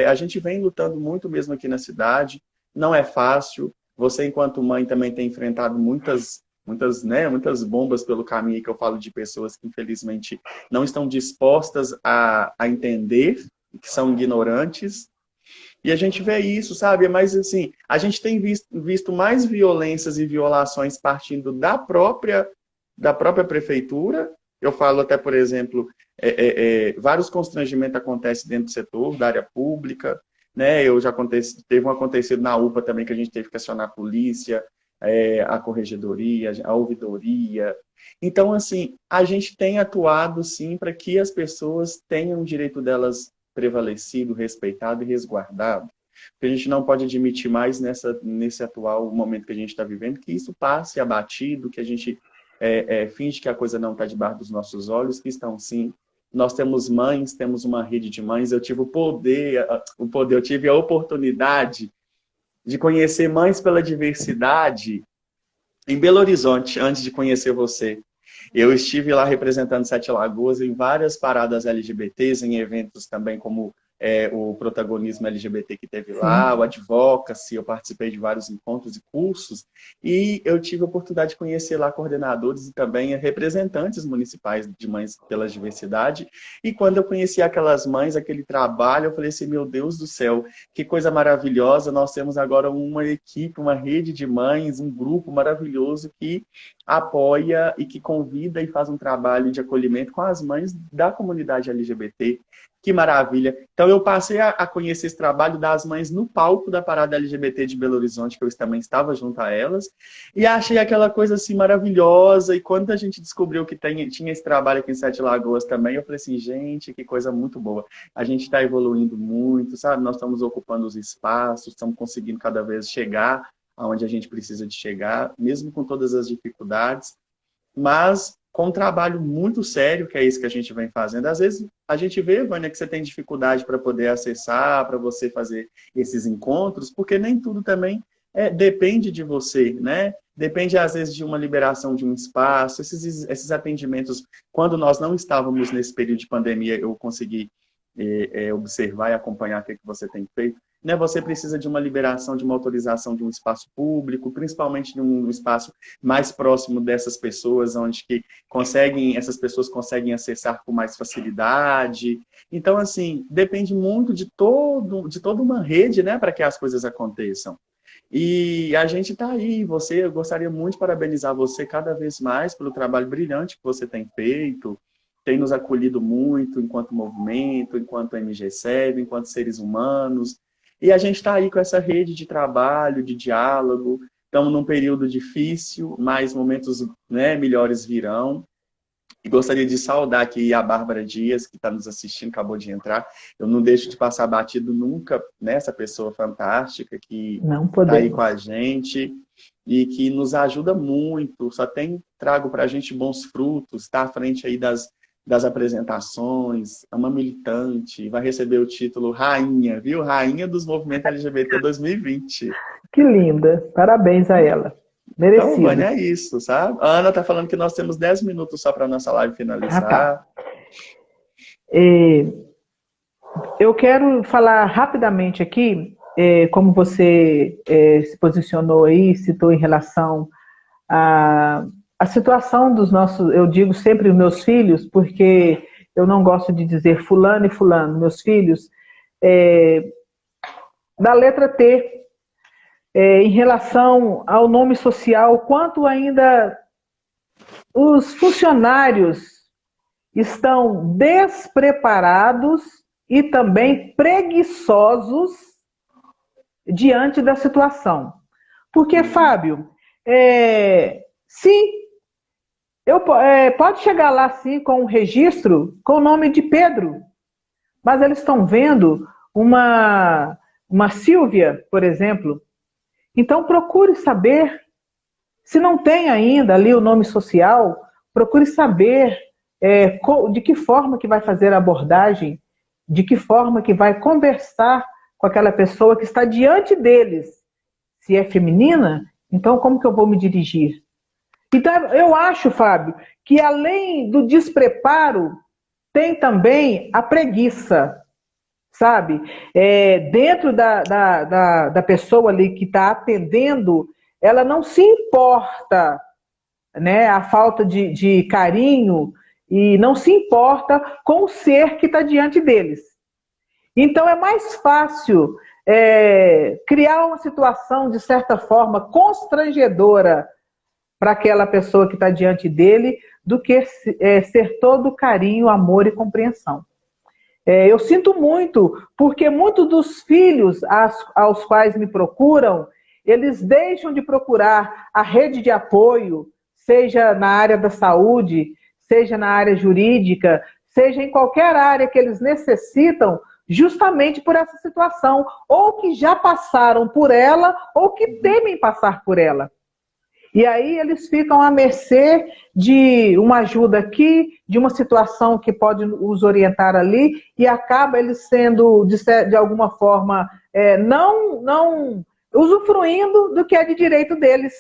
a gente vem lutando muito mesmo aqui na cidade, não é fácil. Você, enquanto mãe, também tem enfrentado muitas bombas pelo caminho, que eu falo de pessoas que, infelizmente, não estão dispostas a entender, que são ignorantes. E a gente vê isso, sabe? Mas, assim, a gente tem visto mais violências e violações partindo da própria prefeitura. Eu falo até, por exemplo, vários constrangimentos acontecem dentro do setor, da área pública, né? Teve um acontecido na UPA também, que a gente teve que acionar a polícia, a corregedoria, a ouvidoria. Então, assim, a gente tem atuado, sim, para que as pessoas tenham o direito delas prevalecido, respeitado e resguardado. Porque a gente não pode admitir mais nesse atual momento que a gente está vivendo, que isso passe abatido, que a gente finge que a coisa não está debaixo dos nossos olhos, que estão sim. Nós temos mães, temos uma rede de mães. Eu tive eu tive a oportunidade de conhecer Mães pela Diversidade em Belo Horizonte, antes de conhecer você. Eu estive lá representando Sete Lagoas em várias paradas LGBTs, em eventos também como o protagonismo LGBT que teve lá, Sim. o Advocacy. Eu participei de vários encontros e cursos, e eu tive a oportunidade de conhecer lá coordenadores e também representantes municipais de Mães pela Diversidade. E quando eu conheci aquelas mães, aquele trabalho, eu falei assim, meu Deus do céu, que coisa maravilhosa, nós temos agora uma equipe, uma rede de mães, um grupo maravilhoso que apoia e que convida e faz um trabalho de acolhimento com as mães da comunidade LGBT, Que maravilha. Então, eu passei a conhecer esse trabalho das mães no palco da Parada LGBT de Belo Horizonte, que eu também estava junto a elas, e achei aquela coisa assim maravilhosa. E quando a gente descobriu que tinha esse trabalho aqui em Sete Lagoas também, eu falei assim, gente, que coisa muito boa. A gente está evoluindo muito, sabe? Nós estamos ocupando os espaços, estamos conseguindo cada vez chegar aonde a gente precisa de chegar, mesmo com todas as dificuldades, mas com um trabalho muito sério, que é isso que a gente vem fazendo. Às vezes a gente vê, Vânia, que você tem dificuldade para poder acessar, para você fazer esses encontros, porque nem tudo também depende de você, né? Depende, às vezes, de uma liberação de um espaço, esses atendimentos. Quando nós não estávamos nesse período de pandemia, eu consegui observar e acompanhar o que você tem feito. Né, você precisa de uma liberação, de uma autorização de um espaço público, principalmente de um espaço mais próximo dessas pessoas, onde que essas pessoas conseguem acessar com mais facilidade. Então, assim, depende muito de toda uma rede, né, para que as coisas aconteçam. E a gente está aí, eu gostaria muito de parabenizar você cada vez mais pelo trabalho brilhante que você tem feito, tem nos acolhido muito enquanto movimento, enquanto MG7, enquanto seres humanos. E a gente está aí com essa rede de trabalho, de diálogo. Estamos num período difícil, mas momentos, né, melhores virão. E gostaria de saudar aqui a Bárbara Dias, que está nos assistindo, acabou de entrar. Eu não deixo de passar batido nunca nessa pessoa fantástica que está aí com a gente e que nos ajuda muito. Trago para a gente bons frutos, está à frente aí das apresentações, é uma militante, vai receber o título Rainha, viu? Rainha dos Movimentos LGBT 2020. Que linda, parabéns a ela. Merecido. Então, Vânia, é isso, sabe? A Ana tá falando que nós temos 10 minutos só para a nossa live finalizar. Tá. Eu quero falar rapidamente aqui, como você se posicionou aí, citou em relação a situação dos nossos, eu digo sempre os meus filhos, porque eu não gosto de dizer fulano e fulano, meus filhos, da letra T, em relação ao nome social, quanto ainda os funcionários estão despreparados e também preguiçosos diante da situação. Porque, Fábio, sim, pode chegar lá sim com um registro com o nome de Pedro, mas eles estão vendo uma Silvia, por exemplo. Então procure saber, se não tem ainda ali o nome social, procure saber de que forma que vai fazer a abordagem, de que forma que vai conversar com aquela pessoa que está diante deles. Se é feminina, então como que eu vou me dirigir? Então, eu acho, Fábio, que além do despreparo, tem também a preguiça, sabe? Dentro da pessoa ali que está atendendo, ela não se importa, né, a falta de carinho e não se importa com o ser que está diante deles. Então, é mais fácil criar uma situação, de certa forma, constrangedora para aquela pessoa que está diante dele, do que ser todo carinho, amor e compreensão. Eu sinto muito, porque muitos dos filhos aos quais me procuram, eles deixam de procurar a rede de apoio, seja na área da saúde, seja na área jurídica, seja em qualquer área que eles necessitam, justamente por essa situação, ou que já passaram por ela, ou que temem passar por ela. E aí eles ficam à mercê de uma ajuda aqui, de uma situação que pode os orientar ali, e acaba eles sendo, de alguma forma, não usufruindo do que é de direito deles.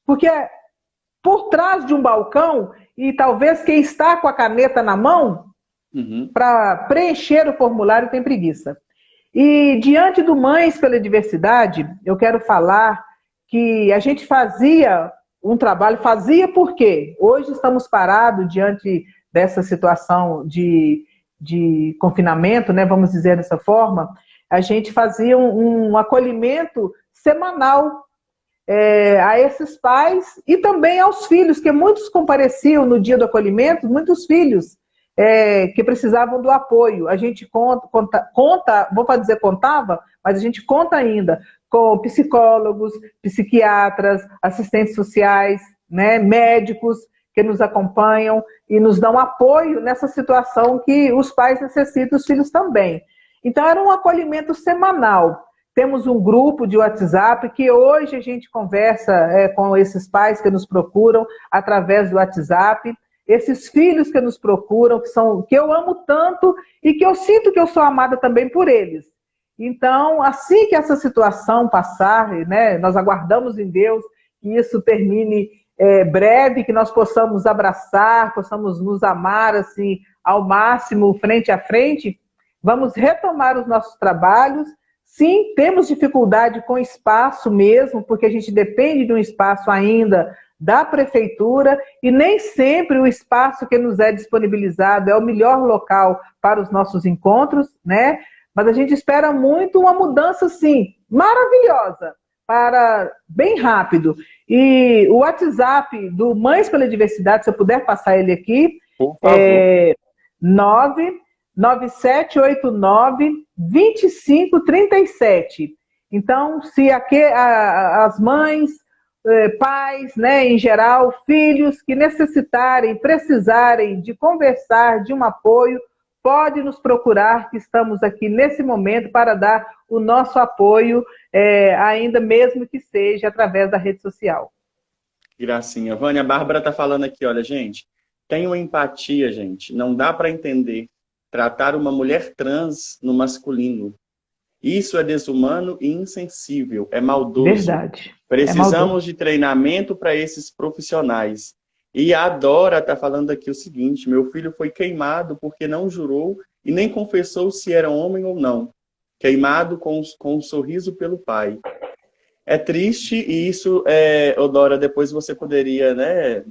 Porque por trás de um balcão, e talvez quem está com a caneta na mão, para preencher o formulário tem preguiça. E diante do Mães pela Diversidade, eu quero falar que a gente fazia um trabalho, fazia porque hoje estamos parados diante dessa situação de confinamento, né, vamos dizer dessa forma, a gente fazia um acolhimento semanal a esses pais e também aos filhos, que muitos compareciam no dia do acolhimento, muitos filhos que precisavam do apoio. A gente vou dizer contava, mas a gente conta ainda com psicólogos, psiquiatras, assistentes sociais, né, médicos que nos acompanham e nos dão apoio nessa situação que os pais necessitam, os filhos também. Então, era um acolhimento semanal. Temos um grupo de WhatsApp que hoje a gente conversa com esses pais que nos procuram através do WhatsApp, esses filhos que nos procuram, que eu amo tanto e que eu sinto que eu sou amada também por eles. Então, assim que essa situação passar, né, nós aguardamos em Deus que isso termine breve, que nós possamos abraçar, possamos nos amar assim, ao máximo, frente a frente, vamos retomar os nossos trabalhos. Sim, temos dificuldade com espaço mesmo, porque a gente depende de um espaço ainda da prefeitura e nem sempre o espaço que nos é disponibilizado é o melhor local para os nossos encontros, né? Mas a gente espera muito uma mudança, sim, maravilhosa, para bem rápido. E o WhatsApp do Mães pela Diversidade, se eu puder passar ele aqui, Por favor. é 99789-2537. Então, se as mães, pais, né, em geral, filhos que necessitarem, precisarem de conversar, de um apoio, pode nos procurar, que estamos aqui nesse momento para dar o nosso apoio, ainda mesmo que seja através da rede social. Gracinha. Vânia, a Bárbara está falando aqui, olha, gente, tenham empatia, gente. Não dá para entender tratar uma mulher trans no masculino. Isso é desumano e insensível, é maldoso. Verdade. Precisamos de treinamento para esses profissionais. E a Dora está falando aqui o seguinte, meu filho foi queimado porque não jurou e nem confessou se era homem ou não. Queimado com um sorriso pelo pai. É triste e isso, Dora, depois você poderia, né,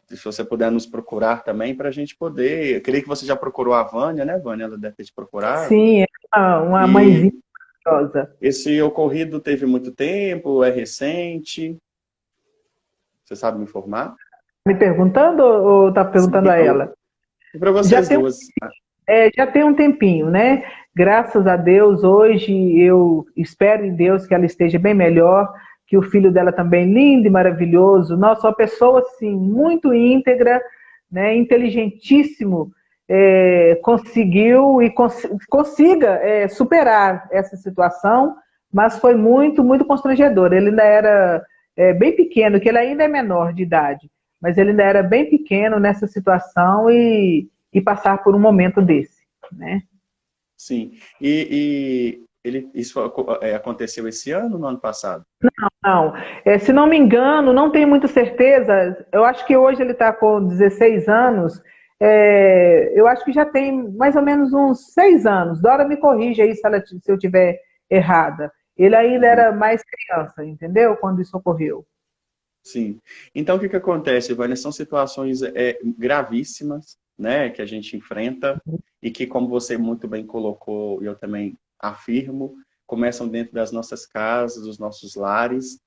se você puder nos procurar também, para a gente poder... Eu creio que você já procurou a Vânia, né, Vânia? Ela deve ter te procurado. Sim, é uma mãezinha maravilhosa. Esse ocorrido teve muito tempo, é recente? Você sabe me informar? Me perguntando ou está perguntando a ela? Para vocês duas. Já tem um tempinho, né? Graças a Deus, hoje eu espero em Deus que ela esteja bem melhor, que o filho dela também lindo e maravilhoso. Nossa, uma pessoa assim, muito íntegra, né? Inteligentíssimo, conseguiu e consiga superar essa situação, mas foi muito, muito constrangedor. Ele ainda era bem pequeno, que ele ainda é menor de idade, mas ele ainda era bem pequeno nessa situação e passar por um momento desse, né? Sim. Isso aconteceu esse ano ou no ano passado? Não. Se não me engano, não tenho muita certeza, eu acho que hoje ele está com 16 anos, eu acho que já tem mais ou menos uns 6 anos. Dora me corrige aí se eu estiver errada. Ele ainda era mais criança, entendeu? Quando isso ocorreu. Sim. Então, o que acontece, Vânia? São situações gravíssimas, né, que a gente enfrenta e que, como você muito bem colocou, e eu também afirmo, começam dentro das nossas casas, dos nossos lares.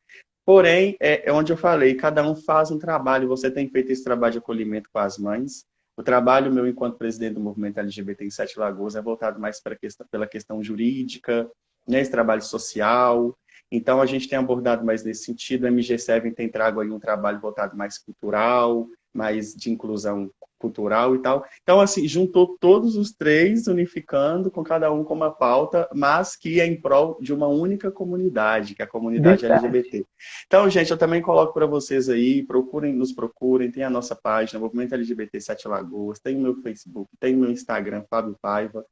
Porém, é onde eu falei, cada um faz um trabalho. Você tem feito esse trabalho de acolhimento com as mães. O trabalho meu, enquanto presidente do movimento LGBT em Sete Lagoas, é voltado mais pela questão jurídica, né, esse trabalho social. Então, a gente tem abordado mais nesse sentido. A MG7 tem trago aí um trabalho voltado mais cultural, mais de inclusão cultural e tal. Então, assim, juntou todos os três, unificando, com cada um com uma pauta, mas que é em prol de uma única comunidade, que é a comunidade LGBT. Então, gente, eu também coloco para vocês aí, nos procurem, tem a nossa página, Movimento LGBT Sete Lagoas, tem o meu Facebook, tem o meu Instagram, Fábio Paiva.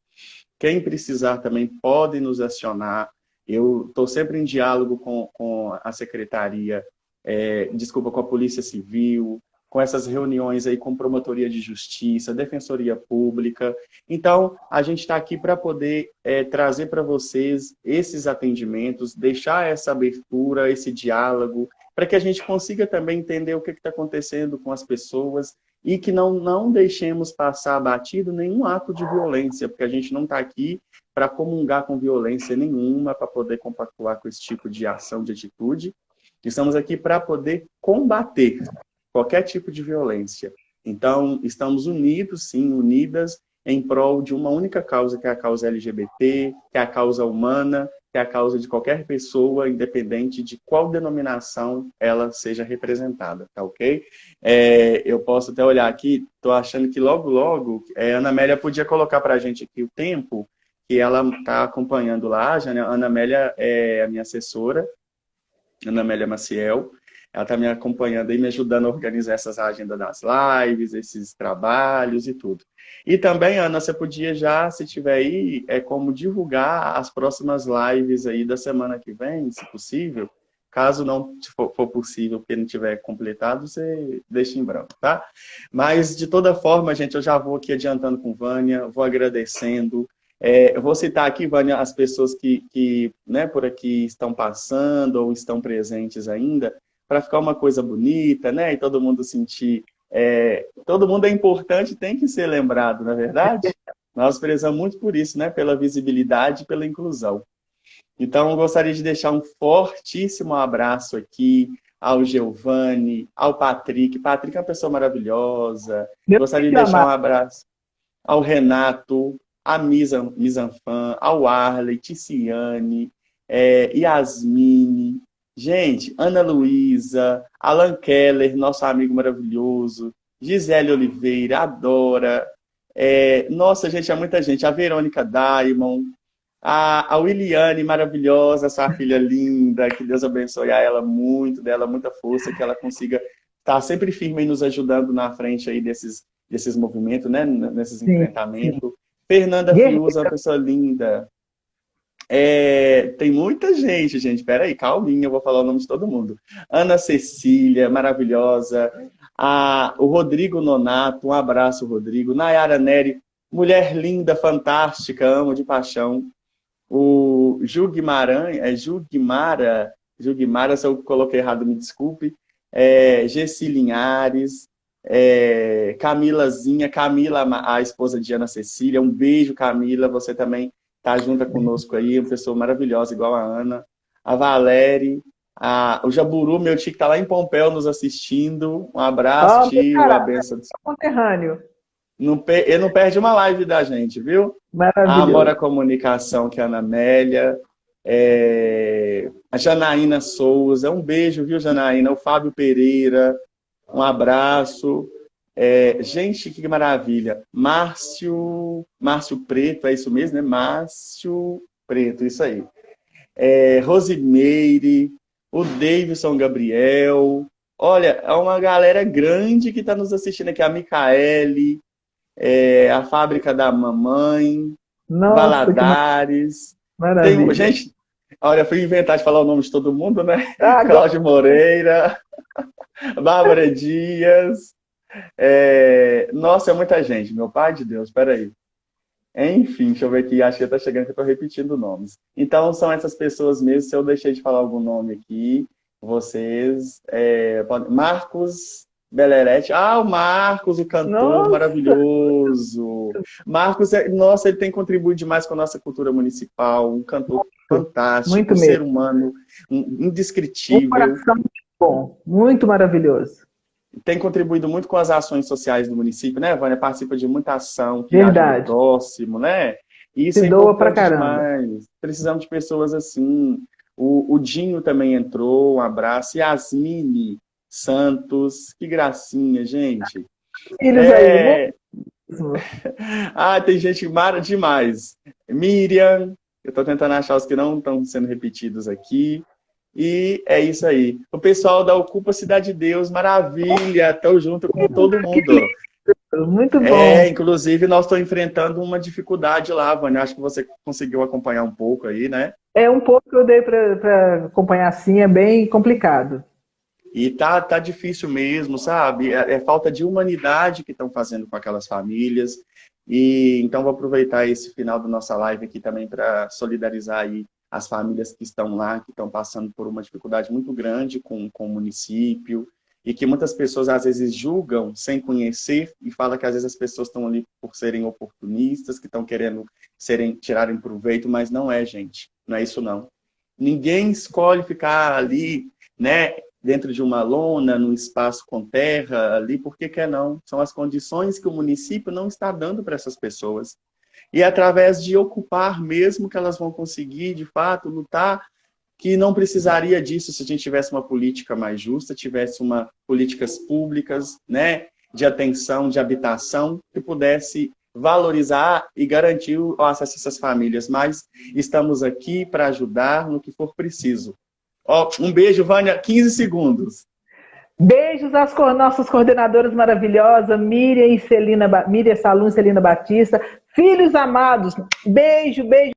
Quem precisar também pode nos acionar. Eu estou sempre em diálogo com a secretaria, com a Polícia Civil, com essas reuniões aí com Promotoria de Justiça, Defensoria Pública. Então, a gente está aqui para poder trazer para vocês esses atendimentos, deixar essa abertura, esse diálogo, para que a gente consiga também entender o que está acontecendo com as pessoas e que não deixemos passar batido nenhum ato de violência, porque a gente não está aqui para comungar com violência nenhuma, para poder compactuar com esse tipo de ação, de atitude. Estamos aqui para poder combater qualquer tipo de violência. Então, estamos unidos, sim, unidas em prol de uma única causa, que é a causa LGBT, que é a causa humana, que é a causa de qualquer pessoa, independente de qual denominação ela seja representada, tá ok? Eu posso até olhar aqui, estou achando que logo, logo, a Ana Amélia podia colocar para a gente aqui o tempo que ela está acompanhando lá. A Ana Amélia é a minha assessora, Ana Amélia Maciel. Ela está me acompanhando e me ajudando a organizar essas agendas das lives, esses trabalhos e tudo. E também, Ana, você podia já, se tiver aí, como divulgar as próximas lives aí da semana que vem, se possível. Caso não for possível, porque não tiver completado, você deixa em branco, tá? Mas, de toda forma, gente, eu já vou aqui adiantando com Vânia, vou agradecendo. Eu vou citar aqui, Vânia, as pessoas que né, por aqui estão passando ou estão presentes ainda, para ficar uma coisa bonita, né? E todo mundo sentir. Todo mundo é importante, tem que ser lembrado, não é verdade? Nós prezamos muito por isso, né? Pela visibilidade e pela inclusão. Então, eu gostaria de deixar um fortíssimo abraço aqui ao Giovanni, ao Patrick. Patrick é uma pessoa maravilhosa. Gostaria de deixar um abraço ao Renato, a Misanfan, ao Arley, Ticiane, Yasmine. Gente, Ana Luísa, Alan Keller, nosso amigo maravilhoso, Gisele Oliveira, Adora, nossa, gente, é muita gente, a Verônica Diamond, a Williane, maravilhosa, sua filha linda, que Deus abençoe a ela muito, dela muita força, que ela consiga estar sempre firme e nos ajudando na frente aí desses movimentos, né, nesses enfrentamentos. Fernanda Fiuza, uma pessoa linda. Tem muita gente, gente. Peraí, calminha, eu vou falar o nome de todo mundo. Ana Cecília, maravilhosa. O Rodrigo Nonato, um abraço, Rodrigo. Nayara Neri, mulher linda, fantástica, amo de paixão. O Ju Guimarães, Gugmara, se eu coloquei errado, me desculpe. Gessi Linhares, Camilazinha, Camila, a esposa de Ana Cecília. Um beijo, Camila, você também tá junto conosco aí, uma pessoa maravilhosa, igual a Ana. A Valéria, o Jaburu, meu tio que tá lá em Pompéu nos assistindo. Um abraço, tio, a benção. Conterrâneo. Ele não perde uma live da gente, viu? A Amora Comunicação, que é a Ana Amélia. A Janaína Souza, um beijo, viu, Janaína? O Fábio Pereira, um abraço. Gente, que maravilha. Márcio Preto, é isso mesmo, né? Márcio Preto, isso aí. Rosimeire, o Davidson Gabriel. Olha, é uma galera grande que está nos assistindo aqui. A Micaele, a Fábrica da Mamãe, nossa, Valadares. Gente, olha, fui inventar de falar o nome de todo mundo, né? Cláudio Moreira, Bárbara Dias. Nossa, é muita gente, meu pai de Deus, peraí. Enfim, deixa eu ver aqui, acho que está chegando que eu estou repetindo nomes. Então, são essas pessoas mesmo, se eu deixei de falar algum nome aqui, vocês... Marcos Belerete. O Marcos, o cantor, nossa, maravilhoso. Marcos, nossa, ele tem contribuído demais com a nossa cultura municipal, um cantor fantástico, muito um ser humano indescritível. Um coração muito bom, muito maravilhoso. Tem contribuído muito com as ações sociais do município, né, Vânia? Participa de muita ação que ajuda o próximo, né? Isso se doa pra caramba. Demais. Precisamos de pessoas assim. O Dinho também entrou, um abraço. Yasmine Santos, que gracinha, gente. Filhos aí, tem gente mara demais. Miriam, eu estou tentando achar os que não estão sendo repetidos aqui. E é isso aí. O pessoal da Ocupa Cidade de Deus, maravilha, estou junto com todo mundo. Muito bom. Inclusive, nós estamos enfrentando uma dificuldade lá, Vânia. Acho que você conseguiu acompanhar um pouco aí, né? Um pouco que eu dei para acompanhar assim, é bem complicado. E tá difícil mesmo, sabe? É falta de humanidade que estão fazendo com aquelas famílias. E então vou aproveitar esse final da nossa live aqui também para solidarizar aí as famílias que estão lá, que estão passando por uma dificuldade muito grande com o município, e que muitas pessoas às vezes julgam sem conhecer e falam que às vezes as pessoas estão ali por serem oportunistas, que estão querendo tirarem proveito, mas não é, gente. Não é isso, não. Ninguém escolhe ficar ali, né, dentro de uma lona, num espaço com terra ali, por que que não? São as condições que o município não está dando para essas pessoas. E é através de ocupar mesmo que elas vão conseguir, de fato, lutar, que não precisaria disso se a gente tivesse uma política mais justa, tivesse políticas públicas, né, de atenção, de habitação, que pudesse valorizar e garantir o acesso a essas famílias. Mas estamos aqui para ajudar no que for preciso. Ó, um beijo, Vânia, 15 segundos. Beijos às nossas coordenadoras maravilhosas, Miriam Salum e Celina Batista. Filhos amados, beijo, beijo.